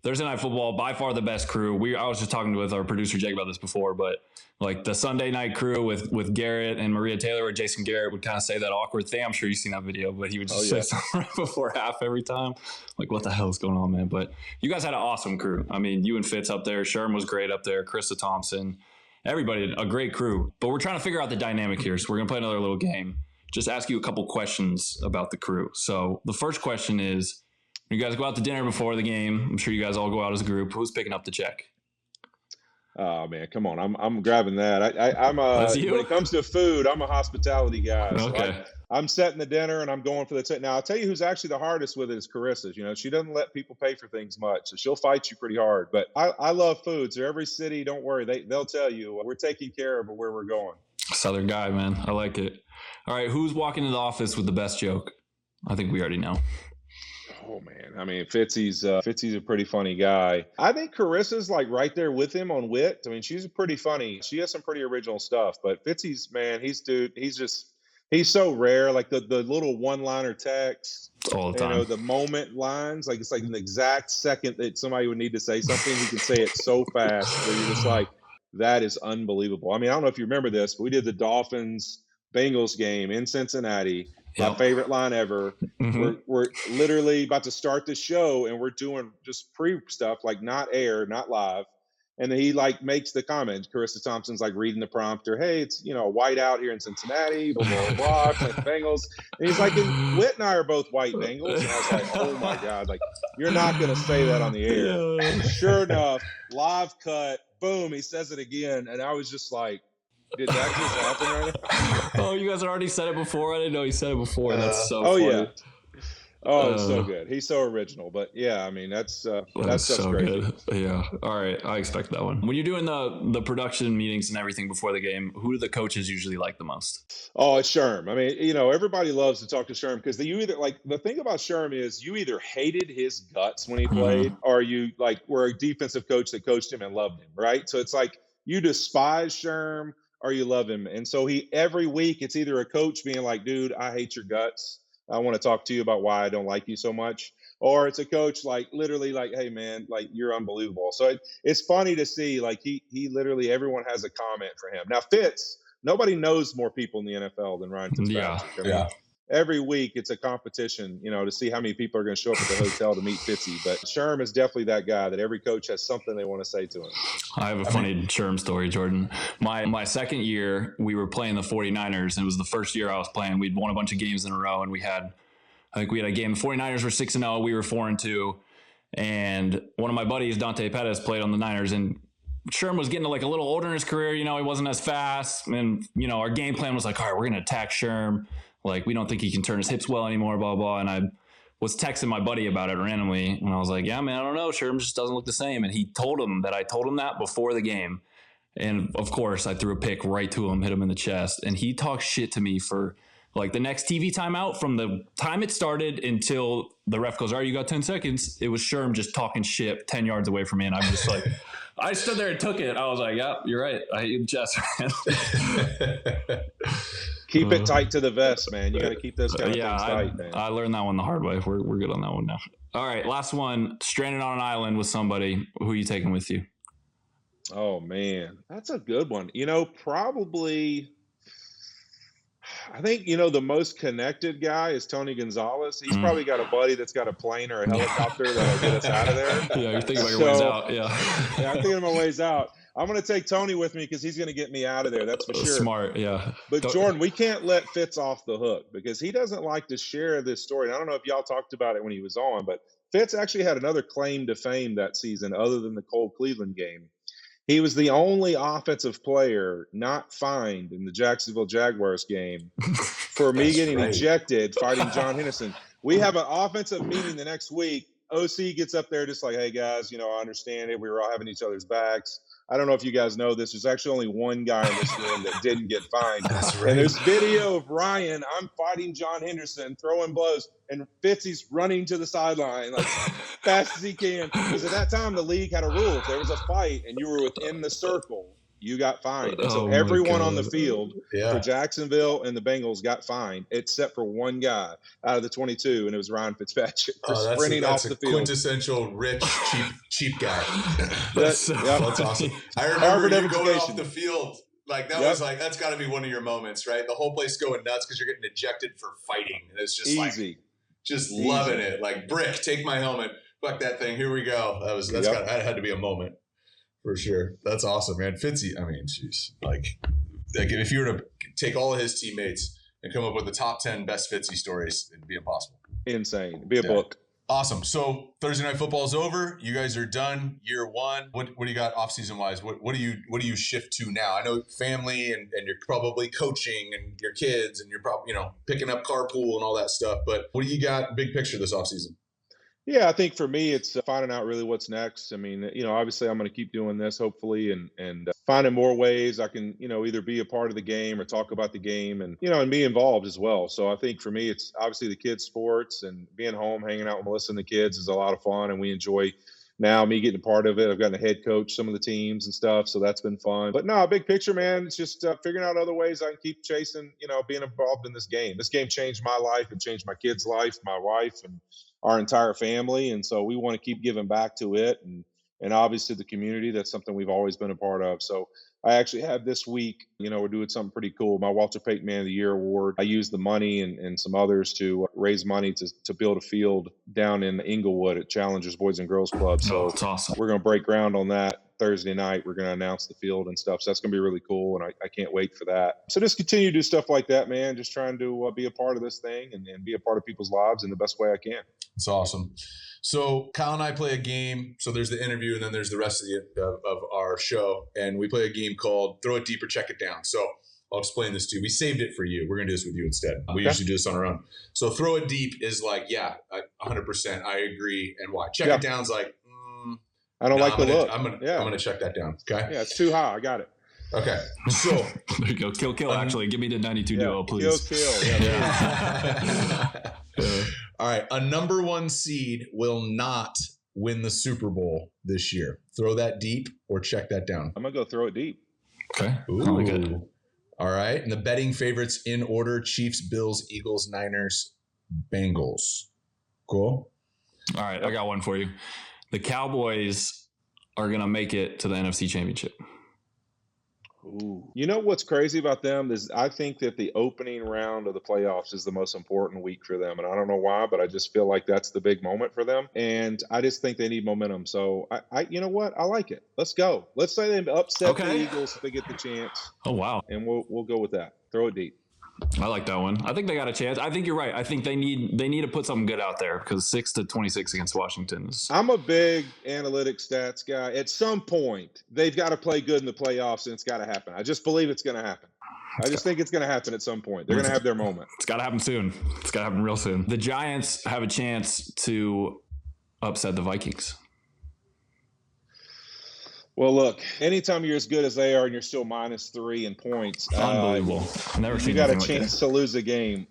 Thursday Night Football, by far the best crew. I was just talking with our producer Jake about this before, but like the Sunday night crew with Garrett and Maria Taylor, or Jason Garrett would kind of say that awkward thing. I'm sure you've seen that video, but he would just say something right before half every time. Like, what the hell is going on, man? But you guys had an awesome crew. I mean, you and Fitz up there. Sherm was great up there. Krista Thompson. Everybody, a great crew. But we're trying to figure out the dynamic here, so we're going to play another little game. Just ask you a couple questions about the crew. So the first question is, you guys go out to dinner before the game. I'm sure you guys all go out as a group. Who's picking up the check? Oh man, come on! I'm grabbing that. I'm when it comes to food, I'm a hospitality guy. So okay. I'm setting the dinner and I'm going for the tip. Now I'll tell you who's actually the hardest with it is Carissa's. You know, she doesn't let people pay for things much, so she'll fight you pretty hard. But I love food, so every city, don't worry, they'll tell you we're taking care of where we're going. Southern guy, man. I like it. All right, who's walking into the office with the best joke? I think we already know. Oh man, I mean Fitzy's a pretty funny guy. I think Carissa's like right there with him on Whit. I mean, she's pretty funny. She has some pretty original stuff. But Fitzy's, man, he's so rare. Like the little one-liner text, all the time. You know, the moment lines. Like it's like an exact second that somebody would need to say something. He can say it so fast where you're just like, that is unbelievable. I mean, I don't know if you remember this, but we did the Dolphins Bengals game in Cincinnati. My favorite line ever. Mm-hmm. We're literally about to start the show and we're doing just pre stuff, like not air, not live. And then he like makes the comment. Carissa Thompson's like reading the prompter. Hey, it's, you know, white out here in Cincinnati, blah, blah, blah, like the Bengals. And he's like, and Whit and I are both white Bengals. And I was like, oh my God, like you're not going to say that on the air. And sure enough, live cut, boom, he says it again. And I was just like, did that just happen right now? Oh, you guys already said it before? I didn't know you said it before. That's so funny. Yeah. Oh, it's so good. He's so original. But yeah, I mean, that's so crazy. Good. Yeah. All right. I expect that one. When you're doing the production meetings and everything before the game, who do the coaches usually like the most? Oh, it's Sherm. I mean, you know, everybody loves to talk to Sherm because you either like the thing about Sherm is you either hated his guts when he played or you like were a defensive coach that coached him and loved him. Right. So it's like you despise Sherm or you love him. And so every week it's either a coach being like, dude, I hate your guts. I want to talk to you about why I don't like you so much. Or it's a coach like literally like, hey man, like you're unbelievable. So it's funny to see like he literally, everyone has a comment for him. Now Fitz, nobody knows more people in the NFL than Ryan Fitzpatrick. Yeah. Every week it's a competition, you know, to see how many people are going to show up at the hotel to meet Fitzy. But Sherm is definitely that guy that every coach has something they want to say to him. I have a funny Sherm story, Jordan. My second year, we were playing the 49ers, and it was the first year I was playing. We'd won a bunch of games in a row, and I think we had a game. The 49ers were 6-0. We were 4-2. And one of my buddies, Dante Pettis, played on the Niners, and Sherm was getting like a little older in his career. You know, he wasn't as fast. And, you know, our game plan was like, all right, we're going to attack Sherm. Like, we don't think he can turn his hips well anymore, blah, blah. And I was texting my buddy about it randomly. And I was like, yeah, man, I don't know. Sherm just doesn't look the same. And he told him that I told him that before the game. And, of course, I threw a pick right to him, hit him in the chest. And he talked shit to me for, like, the next TV timeout from the time it started until the ref goes, all right, you got 10 seconds. It was Sherm just talking shit 10 yards away from me. And I'm just like, I stood there and took it. I was like, yeah, you're right. I hit chest, man. Keep it tight to the vest, man. You got to keep those kind of things tight, man. I learned that one the hard way. We're good on that one now. All right, last one. Stranded on an island with somebody. Who are you taking with you? Oh, man. That's a good one. You know, probably I think, you know, the most connected guy is Tony Gonzalez. He's probably got a buddy that's got a plane or a helicopter that'll get us out of there. Yeah, you're thinking about your ways out. Yeah, I'm thinking of my ways out. I'm going to take Tony with me because he's going to get me out of there. That's for sure. Smart, yeah. But Jordan, we can't let Fitz off the hook because he doesn't like to share this story. And I don't know if y'all talked about it when he was on, but Fitz actually had another claim to fame that season other than the Cole Cleveland game. He was the only offensive player not fined in the Jacksonville Jaguars game for me getting ejected fighting John Henderson. We have an offensive meeting the next week. OC gets up there just like, hey, guys, I understand it. We were all having each other's backs. I don't know if you guys know this. There's actually only one guy in this room that didn't get fined. That's right. And there's video of Ryan. I'm fighting John Henderson, throwing blows, and Fitzy's running to the sideline like fast as he can. Because at that time, the league had a rule. If there was a fight and you were within the circle, you got fined. And so everyone on the field for Jacksonville and the Bengals got fined, except for one guy out of the 22, and it was Ryan Fitzpatrick for sprinting off the field. Quintessential rich, cheap guy. That's awesome. I remember you going off the field. Like that was like, that's got to be one of your moments, right? The whole place going nuts because you're getting ejected for fighting. And it's just easy. Loving it. Like, Brick, take my helmet. Fuck that thing. Here we go. That had to be a moment. For sure. That's awesome, man. Fitzy, I mean, jeez. Like if you were to take all of his teammates and come up with the top 10 best Fitzy stories, it'd be impossible. Insane. It'd be a book. Awesome. So Thursday Night Football is over. You guys are done. Year one. What do you got off season wise? What do you shift to now? I know family and you're probably coaching and your kids and you're probably, picking up carpool and all that stuff. But what do you got big picture this off season? Yeah, I think for me, it's finding out really what's next. I mean, obviously I'm going to keep doing this hopefully and finding more ways I can, either be a part of the game or talk about the game and, and be involved as well. So I think for me, it's obviously the kids' sports and being home, hanging out with Melissa and the kids is a lot of fun. And we enjoy now me getting a part of it. I've gotten to head coach some of the teams and stuff. So that's been fun. But no, big picture, man, it's just figuring out other ways I can keep chasing, being involved in this game. This game changed my life. It changed my kids' life, my wife, and our entire family. And so we want to keep giving back to it and obviously the community. That's something we've always been a part of. So I actually have this week, we're doing something pretty cool. My Walter Peyton Man of the Year award. I used the money and some others to raise money to build a field down in Inglewood at Challengers Boys and Girls Club. So that's awesome. We're going to break ground on that Thursday night. We're going to announce the field and stuff. So that's going to be really cool. And I can't wait for that. So just continue to do stuff like that, man. Just trying to be a part of this thing and be a part of people's lives in the best way I can. It's awesome. So Kyle and I play a game. So there's the interview and then there's the rest of our show. And we play a game called Throw It Deep or Check It Down. So I'll explain this to you. We saved it for you. We're going to do this with you instead. We usually do this on our own. So Throw It Deep is like, 100%. I agree. And why? Check It Down's like, I don't like the look. I'm gonna check that down. Okay. Yeah, it's too high. I got it. Okay. So there you go. Kill. Actually, give me the 92 duo, please. Kill. Yeah. All right. A number one seed will not win the Super Bowl this year. Throw that deep or check that down. I'm gonna go throw it deep. Okay. Ooh. Good. All right. And the betting favorites in order: Chiefs, Bills, Eagles, Niners, Bengals. Cool. All right. I got one for you. The Cowboys are going to make it to the NFC Championship. Ooh. You know what's crazy about them is I think that the opening round of the playoffs is the most important week for them. And I don't know why, but I just feel like that's the big moment for them. And I just think they need momentum. So, I you know what? I like it. Let's go. Let's say they upset the Eagles if they get the chance. Oh, wow. And we'll go with that. Throw it deep. I like that one. I think they got a chance. I think you're right. I think they need to put something good out there because 6-26 against Washington is. I'm a big analytics stats guy. At some point, they've got to play good in the playoffs, and it's got to happen. I just believe it's going to happen. I just think it's going to happen at some point. They're going to have their moment. It's got to happen soon. It's got to happen real soon. The Giants have a chance to upset the Vikings. Well, look, anytime you're as good as they are and you're still -3 in points, unbelievable. I've never seen you got a chance to lose a game.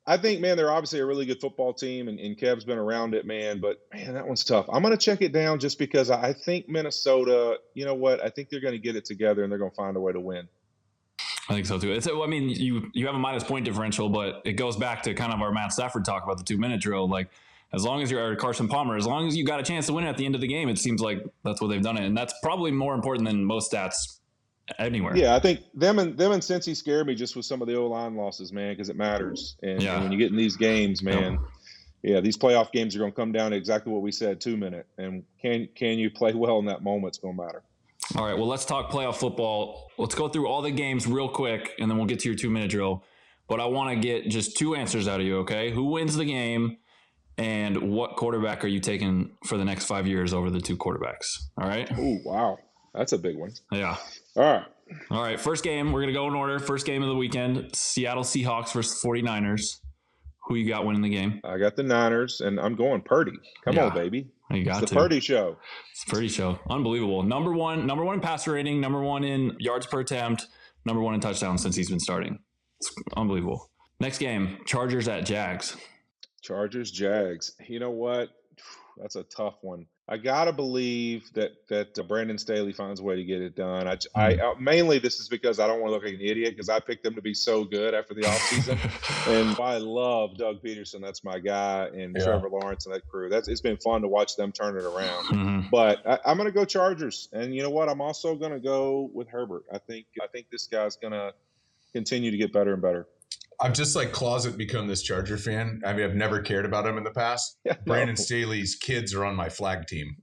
I think, man, they're obviously a really good football team, and Kev's been around it, man. But, man, that one's tough. I'm going to check it down just because I think Minnesota, you know what, I think they're going to get it together and they're going to find a way to win. I think so, too. You have a minus point differential, but it goes back to kind of our Matt Stafford talk about the 2-minute drill. Like, as long as you're Carson Palmer, as long as you got a chance to win at the end of the game, it seems like that's what they've done it. And that's probably more important than most stats anywhere. Yeah, I think them and Cincy scared me just with some of the O-line losses, man, because it matters. And when you get in these games, man, these playoff games are going to come down to exactly what we said, 2-minute. And can you play well in that moment? It's going to matter. All right, well, let's talk playoff football. Let's go through all the games real quick, and then we'll get to your 2-minute drill. But I want to get just 2 answers out of you, okay? Who wins the game? And what quarterback are you taking for the next 5 years over the 2 quarterbacks? All right. Oh, wow. That's a big one. Yeah. All right. First game, we're going to go in order. First game of the weekend, Seattle Seahawks versus 49ers. Who you got winning the game? I got the Niners, and I'm going Purdy. Come on, baby. You got it's the Purdy show. It's the Purdy show. Unbelievable. Number one in passer rating, number one in yards per attempt, number one in touchdowns since he's been starting. It's unbelievable. Next game, Chargers at Jags. Chargers, Jags. You know what? That's a tough one. I gotta believe that Brandon Staley finds a way to get it done. I mainly this is because I don't want to look like an idiot because I picked them to be so good after the offseason. And I love Doug Peterson. That's my guy, and Trevor Lawrence and that crew. It's been fun to watch them turn it around. Mm-hmm. But I'm going to go Chargers, and you know what? I'm also going to go with Herbert. I think this guy's going to continue to get better and better. I'm just like closet become this Charger fan. I mean, I've never cared about him in the past. Brandon Staley's kids are on my flag team.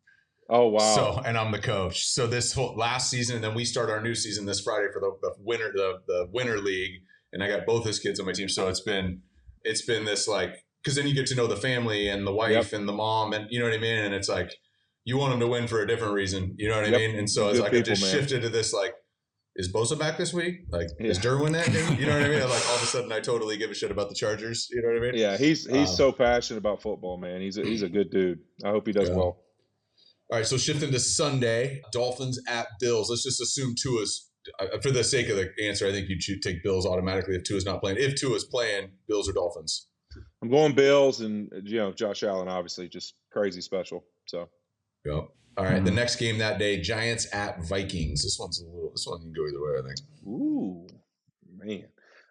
Oh, wow. So, and I'm the coach. So this whole last season, and then we start our new season this Friday for the winter league. And I got both his kids on my team. So it's been this like, cause then you get to know the family and the wife and the mom and you know what I mean? And it's like, you want them to win for a different reason. You know what I mean? And so it's like, I just shifted to this, like, is Bosa back this week? Like, is Derwin that game? You know what I mean? Like, all of a sudden, I totally give a shit about the Chargers. You know what I mean? Yeah, he's so passionate about football, man. He's a good dude. I hope he does well. All right, so shifting to Sunday, Dolphins at Bills. Let's just assume Tua's, for the sake of the answer, I think you should take Bills automatically if Tua's not playing. If Tua's playing, Bills or Dolphins? I'm going Bills, and Josh Allen, obviously, just crazy special. So, yeah. All right, the next game that day, Giants at Vikings. This one can go either way, I think. Ooh, man.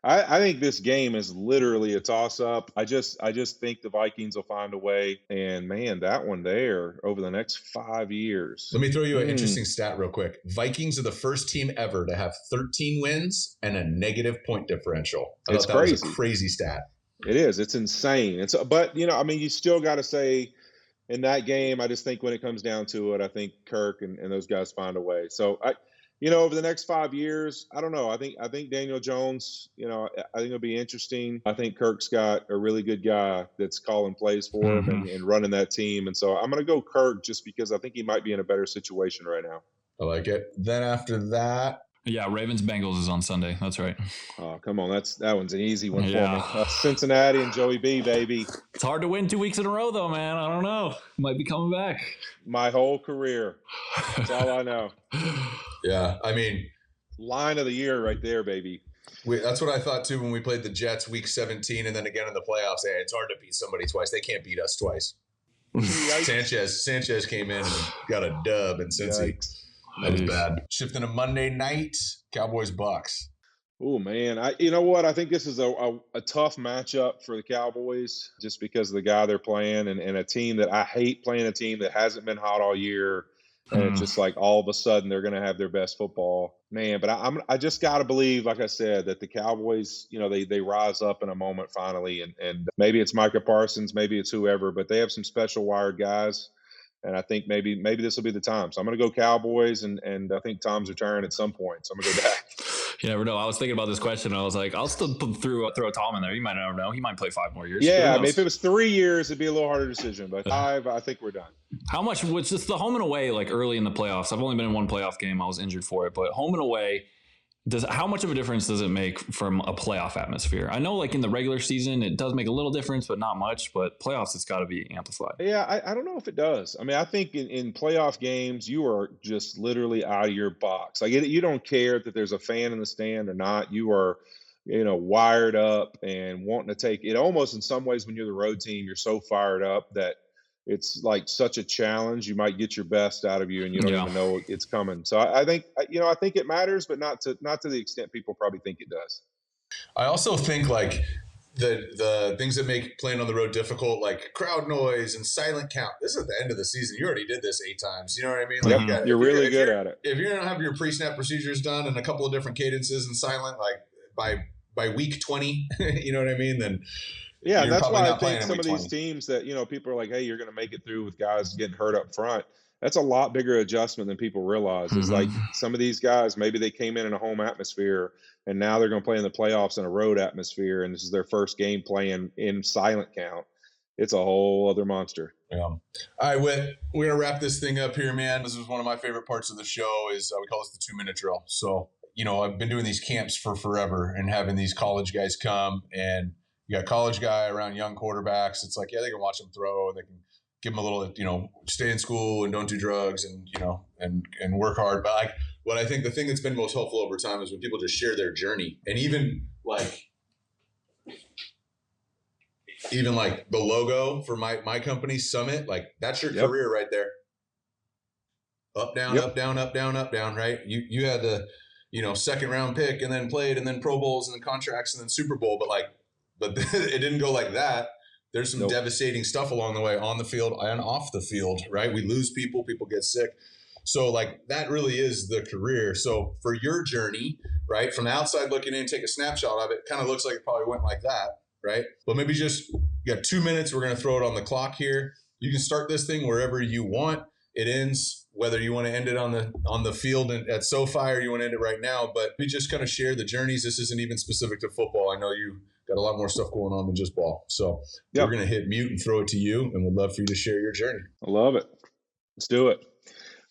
I think this game is literally a toss-up. I just think the Vikings will find a way. And, man, that one there over the next 5 years. Let me throw you an interesting stat real quick. Vikings are the first team ever to have 13 wins and a negative point differential. It's crazy. Was a crazy stat. It is. It's insane. But, you still got to say – in that game, I just think when it comes down to it, I think Kirk and those guys find a way. So, over the next 5 years, I don't know. I think Daniel Jones, I think it'll be interesting. I think Kirk's got a really good guy that's calling plays for him and running that team. And so I'm going to go Kirk just because I think he might be in a better situation right now. I like it. Then after that. Yeah, Ravens-Bengals is on Sunday. That's right. Oh, come on. That one's an easy one for me. Cincinnati and Joey B, baby. It's hard to win 2 weeks in a row, though, man. I don't know. Might be coming back. My whole career. That's all I know. Yeah, I mean. Line of the year right there, baby. That's what I thought, too, when we played the Jets week 17 and then again in the playoffs. Hey, it's hard to beat somebody twice. They can't beat us twice. Sanchez came in and got a dub in Cincy. Yikes. That was bad. Shifting to Monday night, Cowboys-Bucks. Oh, man. You know what? I think this is a tough matchup for the Cowboys just because of the guy they're playing and a team that I hate playing a team that hasn't been hot all year. And it's just like all of a sudden they're going to have their best football. Man, but I just got to believe, like I said, that the Cowboys, they rise up in a moment finally. And maybe it's Micah Parsons, maybe it's whoever, but they have some special wired guys. And I think maybe this will be the time. So I'm going to go Cowboys, and I think Tom's return at some point. So I'm going to go back. You never know. I was thinking about this question, and I was like, I'll still throw Tom in there. You might never know. He might play 5 more years. Yeah, I mean, if it was 3 years, it'd be a little harder decision. But 5, I think we're done. How much was just the home and away, like early in the playoffs? I've only been in one playoff game. I was injured for it. But home and away, how much of a difference does it make from a playoff atmosphere? I know like in the regular season, it does make a little difference, but not much. But playoffs, it's got to be amplified. Yeah, I don't know if it does. I mean, I think in playoff games, you are just literally out of your box. Like you don't care that there's a fan in the stand or not. You are, wired up and wanting to take it. Almost in some ways, when you're the road team, you're so fired up that it's like such a challenge. You might get your best out of you, and you don't even know it's coming. So I think it matters, but not to the extent people probably think it does. I also think like the things that make playing on the road difficult, like crowd noise and silent count. This is at the end of the season. You already did this 8 times. You know what I mean? Like, you're really good at it. If you're gonna have your pre-snap procedures done and a couple of different cadences and silent, like by week 20, you know what I mean? Then. Yeah, and that's why I think some of these teams that, people are like, hey, you're going to make it through with guys getting hurt up front. That's a lot bigger adjustment than people realize. It's like some of these guys, maybe they came in a home atmosphere, and now they're going to play in the playoffs in a road atmosphere, and this is their first game playing in silent count. It's a whole other monster. Yeah. All right, Whit, we're going to wrap this thing up here, man. This is one of my favorite parts of the show is we call this the 2-minute drill. So, I've been doing these camps for forever and having these college guys come and You got college guy around young quarterbacks. It's like, yeah, they can watch them throw and they can give them a little, stay in school and don't do drugs and, and work hard. But like, what I think the thing that's been most helpful over time is when people just share their journey, and even like the logo for my company, Summit, like that's your career right there. Up, down, up, down, up, down, up, down, right? You had the, second round pick and then played and then Pro Bowls and then contracts and then Super Bowl, but it didn't go like that. There's some devastating stuff along the way on the field and off the field, right? We lose people get sick. So like that really is the career. So for your journey, right, from the outside looking in, take a snapshot of it, kind of looks like it probably went like that, right? But maybe you got 2 minutes. We're going to throw it on the clock here. You can start this thing wherever you want. It ends, whether you want to end it on the field at SoFi or you want to end it right now. But we just kind of share the journeys. This isn't even specific to football. I know you got a lot more stuff going on than just ball. So we're going to hit mute and throw it to you, and we'd love for you to share your journey. I love it. Let's do it.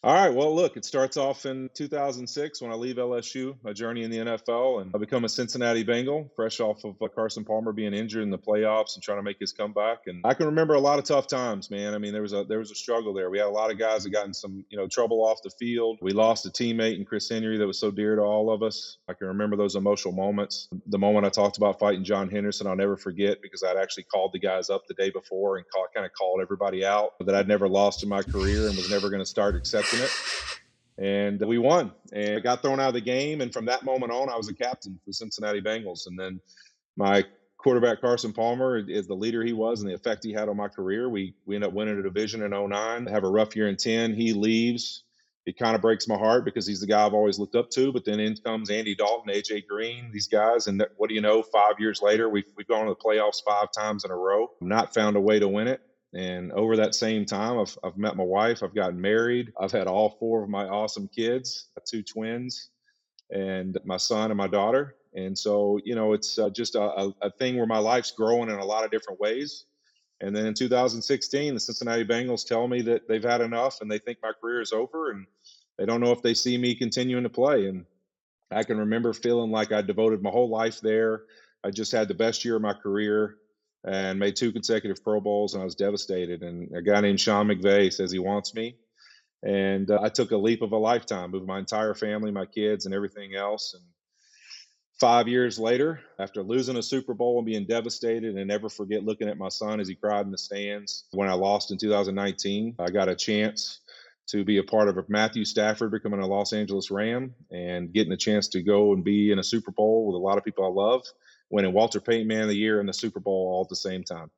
All right. Well, look, it starts off in 2006 when I leave LSU, my journey in the NFL, and I become a Cincinnati Bengal, fresh off of Carson Palmer being injured in the playoffs and trying to make his comeback. And I can remember a lot of tough times, man. I mean, there was a struggle there. We had a lot of guys that got in some, trouble off the field. We lost a teammate in Chris Henry that was so dear to all of us. I can remember those emotional moments. The moment I talked about fighting John Henderson, I'll never forget, because I'd actually called the guys up the day before and kind of called everybody out that I'd never lost in my career and was never going to start accepting it. And we won, and I got thrown out of the game. And from that moment on, I was a captain for the Cincinnati Bengals. And then my quarterback, Carson Palmer, is the leader he was and the effect he had on my career. We end up winning a division in 2009, have a rough year in 10. He leaves. It kind of breaks my heart because he's the guy I've always looked up to. But then in comes Andy Dalton, AJ Green, these guys. And what do you know, 5 years later, we've gone to the playoffs 5 times in a row, not found a way to win it. And over that same time, I've met my wife. I've gotten married. I've had all 4 of my awesome kids, 2 twins, and my son and my daughter. And so, it's just a thing where my life's growing in a lot of different ways. And then in 2016, the Cincinnati Bengals tell me that they've had enough and they think my career is over and they don't know if they see me continuing to play. And I can remember feeling like I devoted my whole life there. I just had the best year of my career and made 2 consecutive Pro Bowls, and I was devastated. And a guy named Sean McVay says he wants me. And I took a leap of a lifetime, moved my entire family, my kids, and everything else. And 5 years later, after losing a Super Bowl and being devastated, and never forget looking at my son as he cried in the stands when I lost in 2019, I got a chance to be a part of Matthew Stafford becoming a Los Angeles Ram and getting a chance to go and be in a Super Bowl with a lot of people I love, winning Walter Payton Man of the Year and the Super Bowl all at the same time.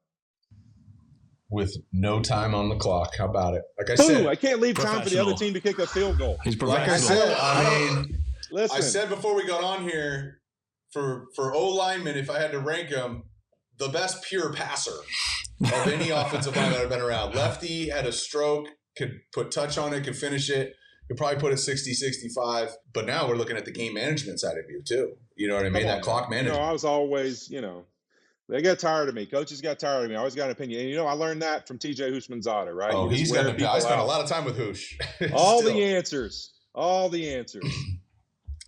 With no time on the clock. How about it? Like I Boom, said, I can't leave time for the other team to kick a field goal. He's professional. Like I said, listen. I said before we got on here, for O linemen, if I had to rank them, the best pure passer of any offensive line that I've been around. Lefty, had a stroke, could put touch on it, could finish it, could probably put it 60, 65. But now we're looking at the game management side of you too. You know what I mean? That clock management. I was always, they got tired of me. Coaches got tired of me. I always got an opinion. And, I learned that from TJ Houshmandzadeh, right? Oh, he's got an I spent a lot of time with Hoosh. All the answers.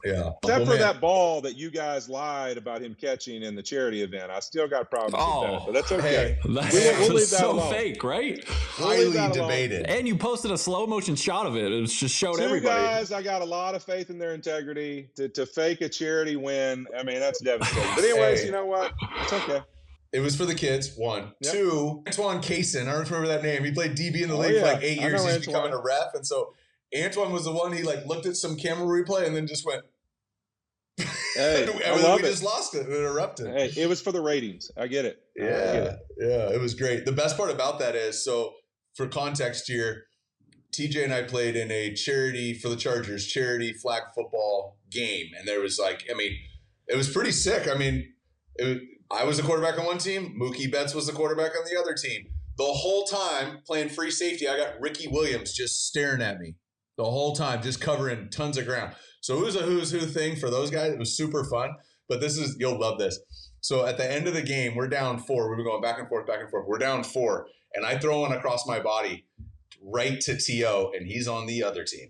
Yeah. Except for that ball that you guys lied about him catching in the charity event. I still got problems with that, but that's okay. We'll leave that so alone. Fake, right? Highly debated. And you posted a slow motion shot of it. It was just showed 2 everybody. Guys, I got a lot of faith in their integrity. To fake a charity win, I mean, that's devastating. But anyways, you know what? It's okay. It was for the kids, 1. Yep. 2, Antoine Kaysen. I don't remember that name. He played DB in the league for like 8 years. He's becoming a ref. And so Antoine was the one, he looked at some camera replay and then just went, hey, we just lost it. It erupted. Hey, it was for the ratings. I get it. Yeah, it was great. The best part about that is, so for context here, TJ and I played in a charity for the Chargers, charity flag football game. And there was it was pretty sick. I was the quarterback on one team. Mookie Betts was the quarterback on the other team. The whole time playing free safety, I got Ricky Williams just staring at me the whole time, just covering tons of ground. So it was a who's who thing for those guys. It was super fun. But you'll love this. So at the end of the game, we're down 4. We've been going back and forth. We're down 4. And I throw one across my body right to T.O., and he's on the other team.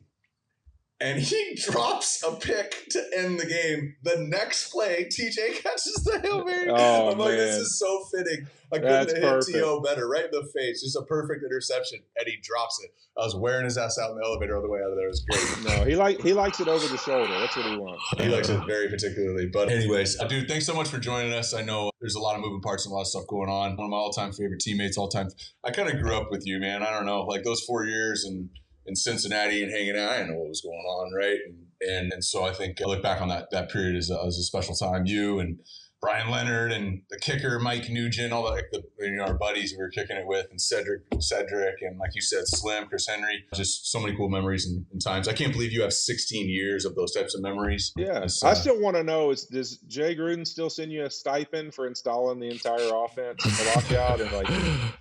and he drops a pick to end the game. The next play, TJ catches the Hail Mary. Oh, I'm like, this man. is so fitting. I That's couldn't have perfect. hit T.O. better, right in the face. Just a perfect interception, and he drops it. I was wearing his ass out in the elevator on the way out of there. It was great. No, he likes it over the shoulder. That's what he wants. He likes it very particularly. But anyways, dude, thanks so much for joining us. I know there's a lot of moving parts and a lot of stuff going on. One of my all-time favorite teammates, I kind of grew up with you, man. I don't know, like those 4 years in Cincinnati and hanging out, I didn't know what was going on, right? And so I think I look back on that period as a special time. You and Brian Leonard and the kicker, Mike Nugent, all our buddies we were kicking it with, and Cedric, and like you said, Slim, Chris Henry, just so many cool memories and times. I can't believe you have 16 years of those types of memories. Yeah. I still want to know, does Jay Gruden still send you a stipend for installing the entire offense in the lockout?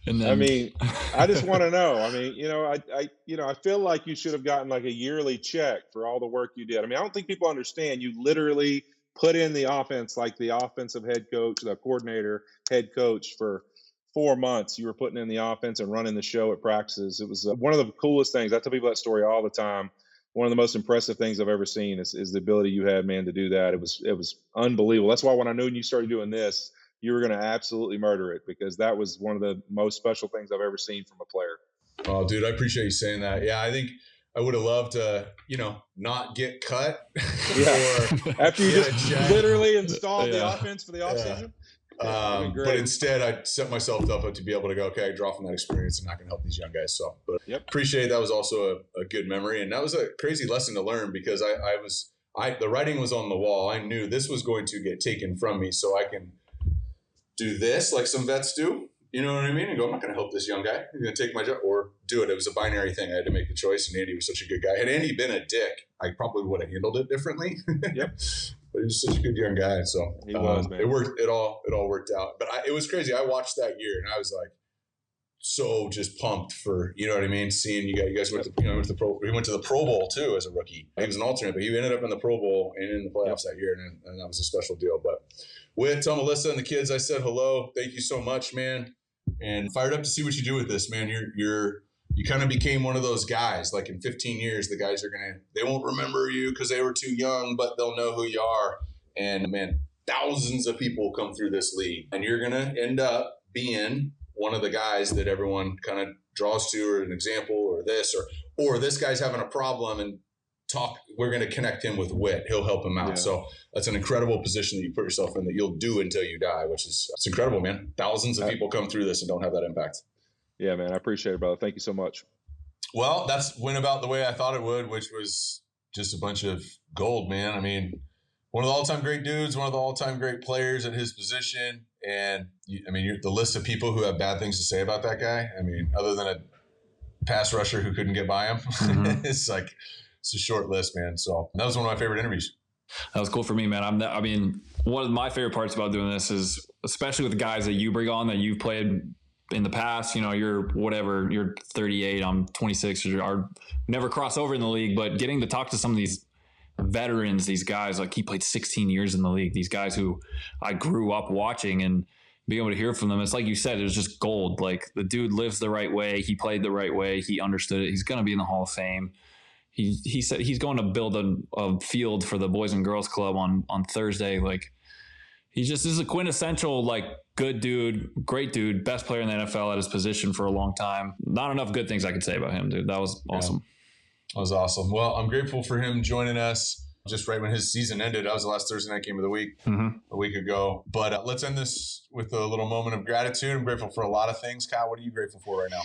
I mean, I just want to know. I mean, I feel like you should have gotten like a yearly check for all the work you did. I mean, I don't think people understand you literally put in the offense like the offensive head coach, the coordinator, head coach for 4 months. You were putting in the offense and running the show at practices. It was one of the coolest things. I tell people that story all the time. One of the most impressive things I've ever seen is the ability you had, man, to do that. It was unbelievable. That's why when I knew you started doing this, you were going to absolutely murder it, because that was one of the most special things I've ever seen from a player. Oh, dude, I appreciate you saying that. Yeah, I think I would have loved to, not get cut. Yeah. After you just literally installed the offense for the offseason. But instead, I set myself up to be able to go, okay, I draw from that experience and I can help these young guys. So, but appreciate that was also a good memory. And that was a crazy lesson to learn, because the writing was on the wall. I knew this was going to get taken from me, so I can do this like some vets do. You know what I mean? And go, I'm not going to help this young guy. I'm going to take my job or do it. It was a binary thing. I had to make the choice, and Andy was such a good guy. Had Andy been a dick, I probably would have handled it differently. Yep. But he was such a good young guy. So he was, man. It worked. It all worked out. But it was crazy. I watched that year, and I was like, so just pumped for, you know what I mean? Seeing you guys went to, he went to the Pro Bowl too as a rookie. He was an alternate, but he ended up in the Pro Bowl and in the playoffs that year, and that was a special deal. But Whit, tell Melissa and the kids I said hello. Thank you so much, man. And fired up to see what you do with this, man. You kind of became one of those guys. Like in 15 years, the guys they won't remember you because they were too young, but they'll know who you are. And man, thousands of people come through this league, and you're gonna end up being one of the guys that everyone kind of draws to, or an example, or this guy's having a problem, and we're going to connect him with Whit. He'll help him out. Yeah. So that's an incredible position that you put yourself in, that you'll do until you die, it's incredible, man. Thousands of people come through this and don't have that impact. Yeah, man. I appreciate it, brother. Thank you so much. Well, went about the way I thought it would, which was just a bunch of gold, man. I mean, one of the all-time great dudes, one of the all-time great players at his position. And the list of people who have bad things to say about that guy, I mean, other than a pass rusher who couldn't get by him, it's a short list, man. So that was one of my favorite interviews. That was cool for me, man. One of my favorite parts about doing this is, especially with the guys that you bring on that you've played in the past, you're 38, I'm 26, or never cross over in the league, but getting to talk to some of these veterans, these guys, like he played 16 years in the league, these guys who I grew up watching, and being able to hear from them, it's like you said, it was just gold. Like, the dude lives the right way. He played the right way. He understood it. He's going to be in the Hall of Fame. He said he's going to build a field for the Boys and Girls Club on Thursday. Like, he just is a quintessential, like, good dude, great dude, best player in the NFL at his position for a long time. Not enough good things I could say about him, dude. That was awesome. Yeah, that was awesome. Well, I'm grateful for him joining us just right when his season ended. That was the last Thursday night game of the week, a week ago. But let's end this with a little moment of gratitude. I'm grateful for a lot of things. Kyle, what are you grateful for right now?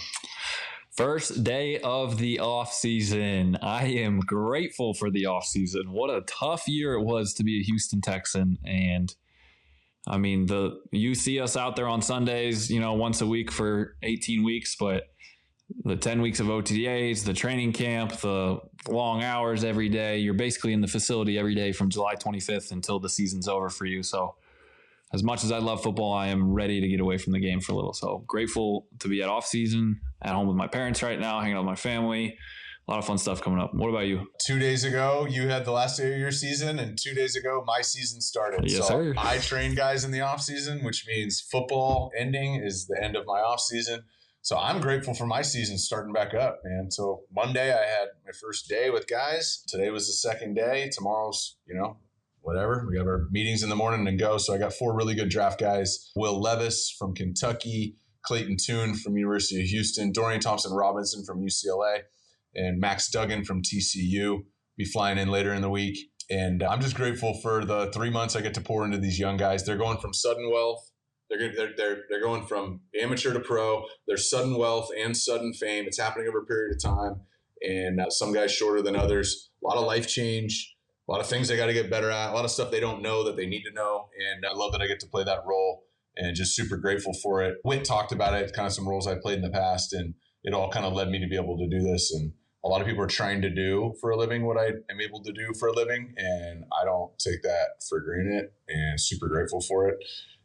First day of the off season. I am grateful for the off season. What a tough year it was to be a Houston Texan. And I mean, you see us out there on Sundays, once a week for 18 weeks, but the 10 weeks of OTAs, the training camp, the long hours every day, you're basically in the facility every day from July 25th until the season's over for you. So as much as I love football, I am ready to get away from the game for a little. So grateful to be at off season, at home with my parents right now, hanging out with my family. A lot of fun stuff coming up. What about you? 2 days ago, you had the last day of your season, and 2 days ago, my season started. Yes, sir. I train guys in the off season, which means football ending is the end of my off season. So I'm grateful for my season starting back up, man. So Monday I had my first day with guys. Today was the second day. Tomorrow's, whatever. We have our meetings in the morning and go. So I got 4 really good draft guys. Will Levis from Kentucky, Clayton Toon from University of Houston, Dorian Thompson-Robinson from UCLA, and Max Duggan from TCU. Be flying in later in the week. And I'm just grateful for the 3 months I get to pour into these young guys. They're going from sudden wealth. They're going from amateur to pro. There's sudden wealth and sudden fame. It's happening over a period of time. And some guys shorter than others. A lot of life change. A lot of things they got to get better at. A lot of stuff they don't know that they need to know. And I love that I get to play that role and just super grateful for it. Whit talked about it, kind of some roles I played in the past. And it all kind of led me to be able to do this. And a lot of people are trying to do for a living what I am able to do for a living. And I don't take that for granted and super grateful for it.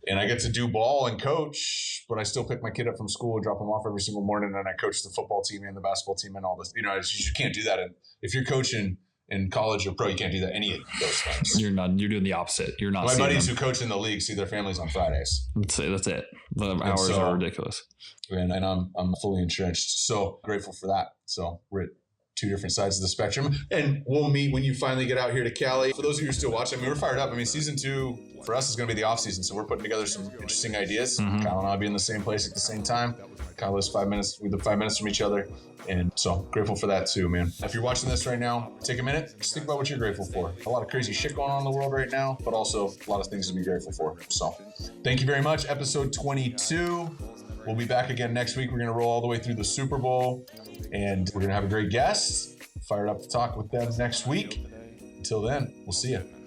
And I get to do ball and coach, but I still pick my kid up from school and drop him off every single morning. And I coach the football team and the basketball team and all this. You can't do that. And if you're coaching in college or pro, you can't do that. Any of those things. You're doing the opposite. You're not. My buddies who coach in the league see their families on Fridays. That's it. The hours are ridiculous. And I'm fully entrenched. So grateful for that. So we're at 2 different sides of the spectrum. And we'll meet when you finally get out here to Cali. For those of you who are still watching, we're fired up. Season 2 for us is going to be the off season. So we're putting together some interesting ideas. Mm-hmm. Kyle and I'll be in the same place at the same time. Kyle lives 5 minutes. We live 5 minutes from each other. And so grateful for that too, man. If you're watching this right now, take a minute. Just think about what you're grateful for. A lot of crazy shit going on in the world right now, but also a lot of things to be grateful for. So thank you very much. Episode 22. We'll be back again next week. We're going to roll all the way through the Super Bowl and we're going to have a great guest. Fired up to talk with them next week. Until then, we'll see you.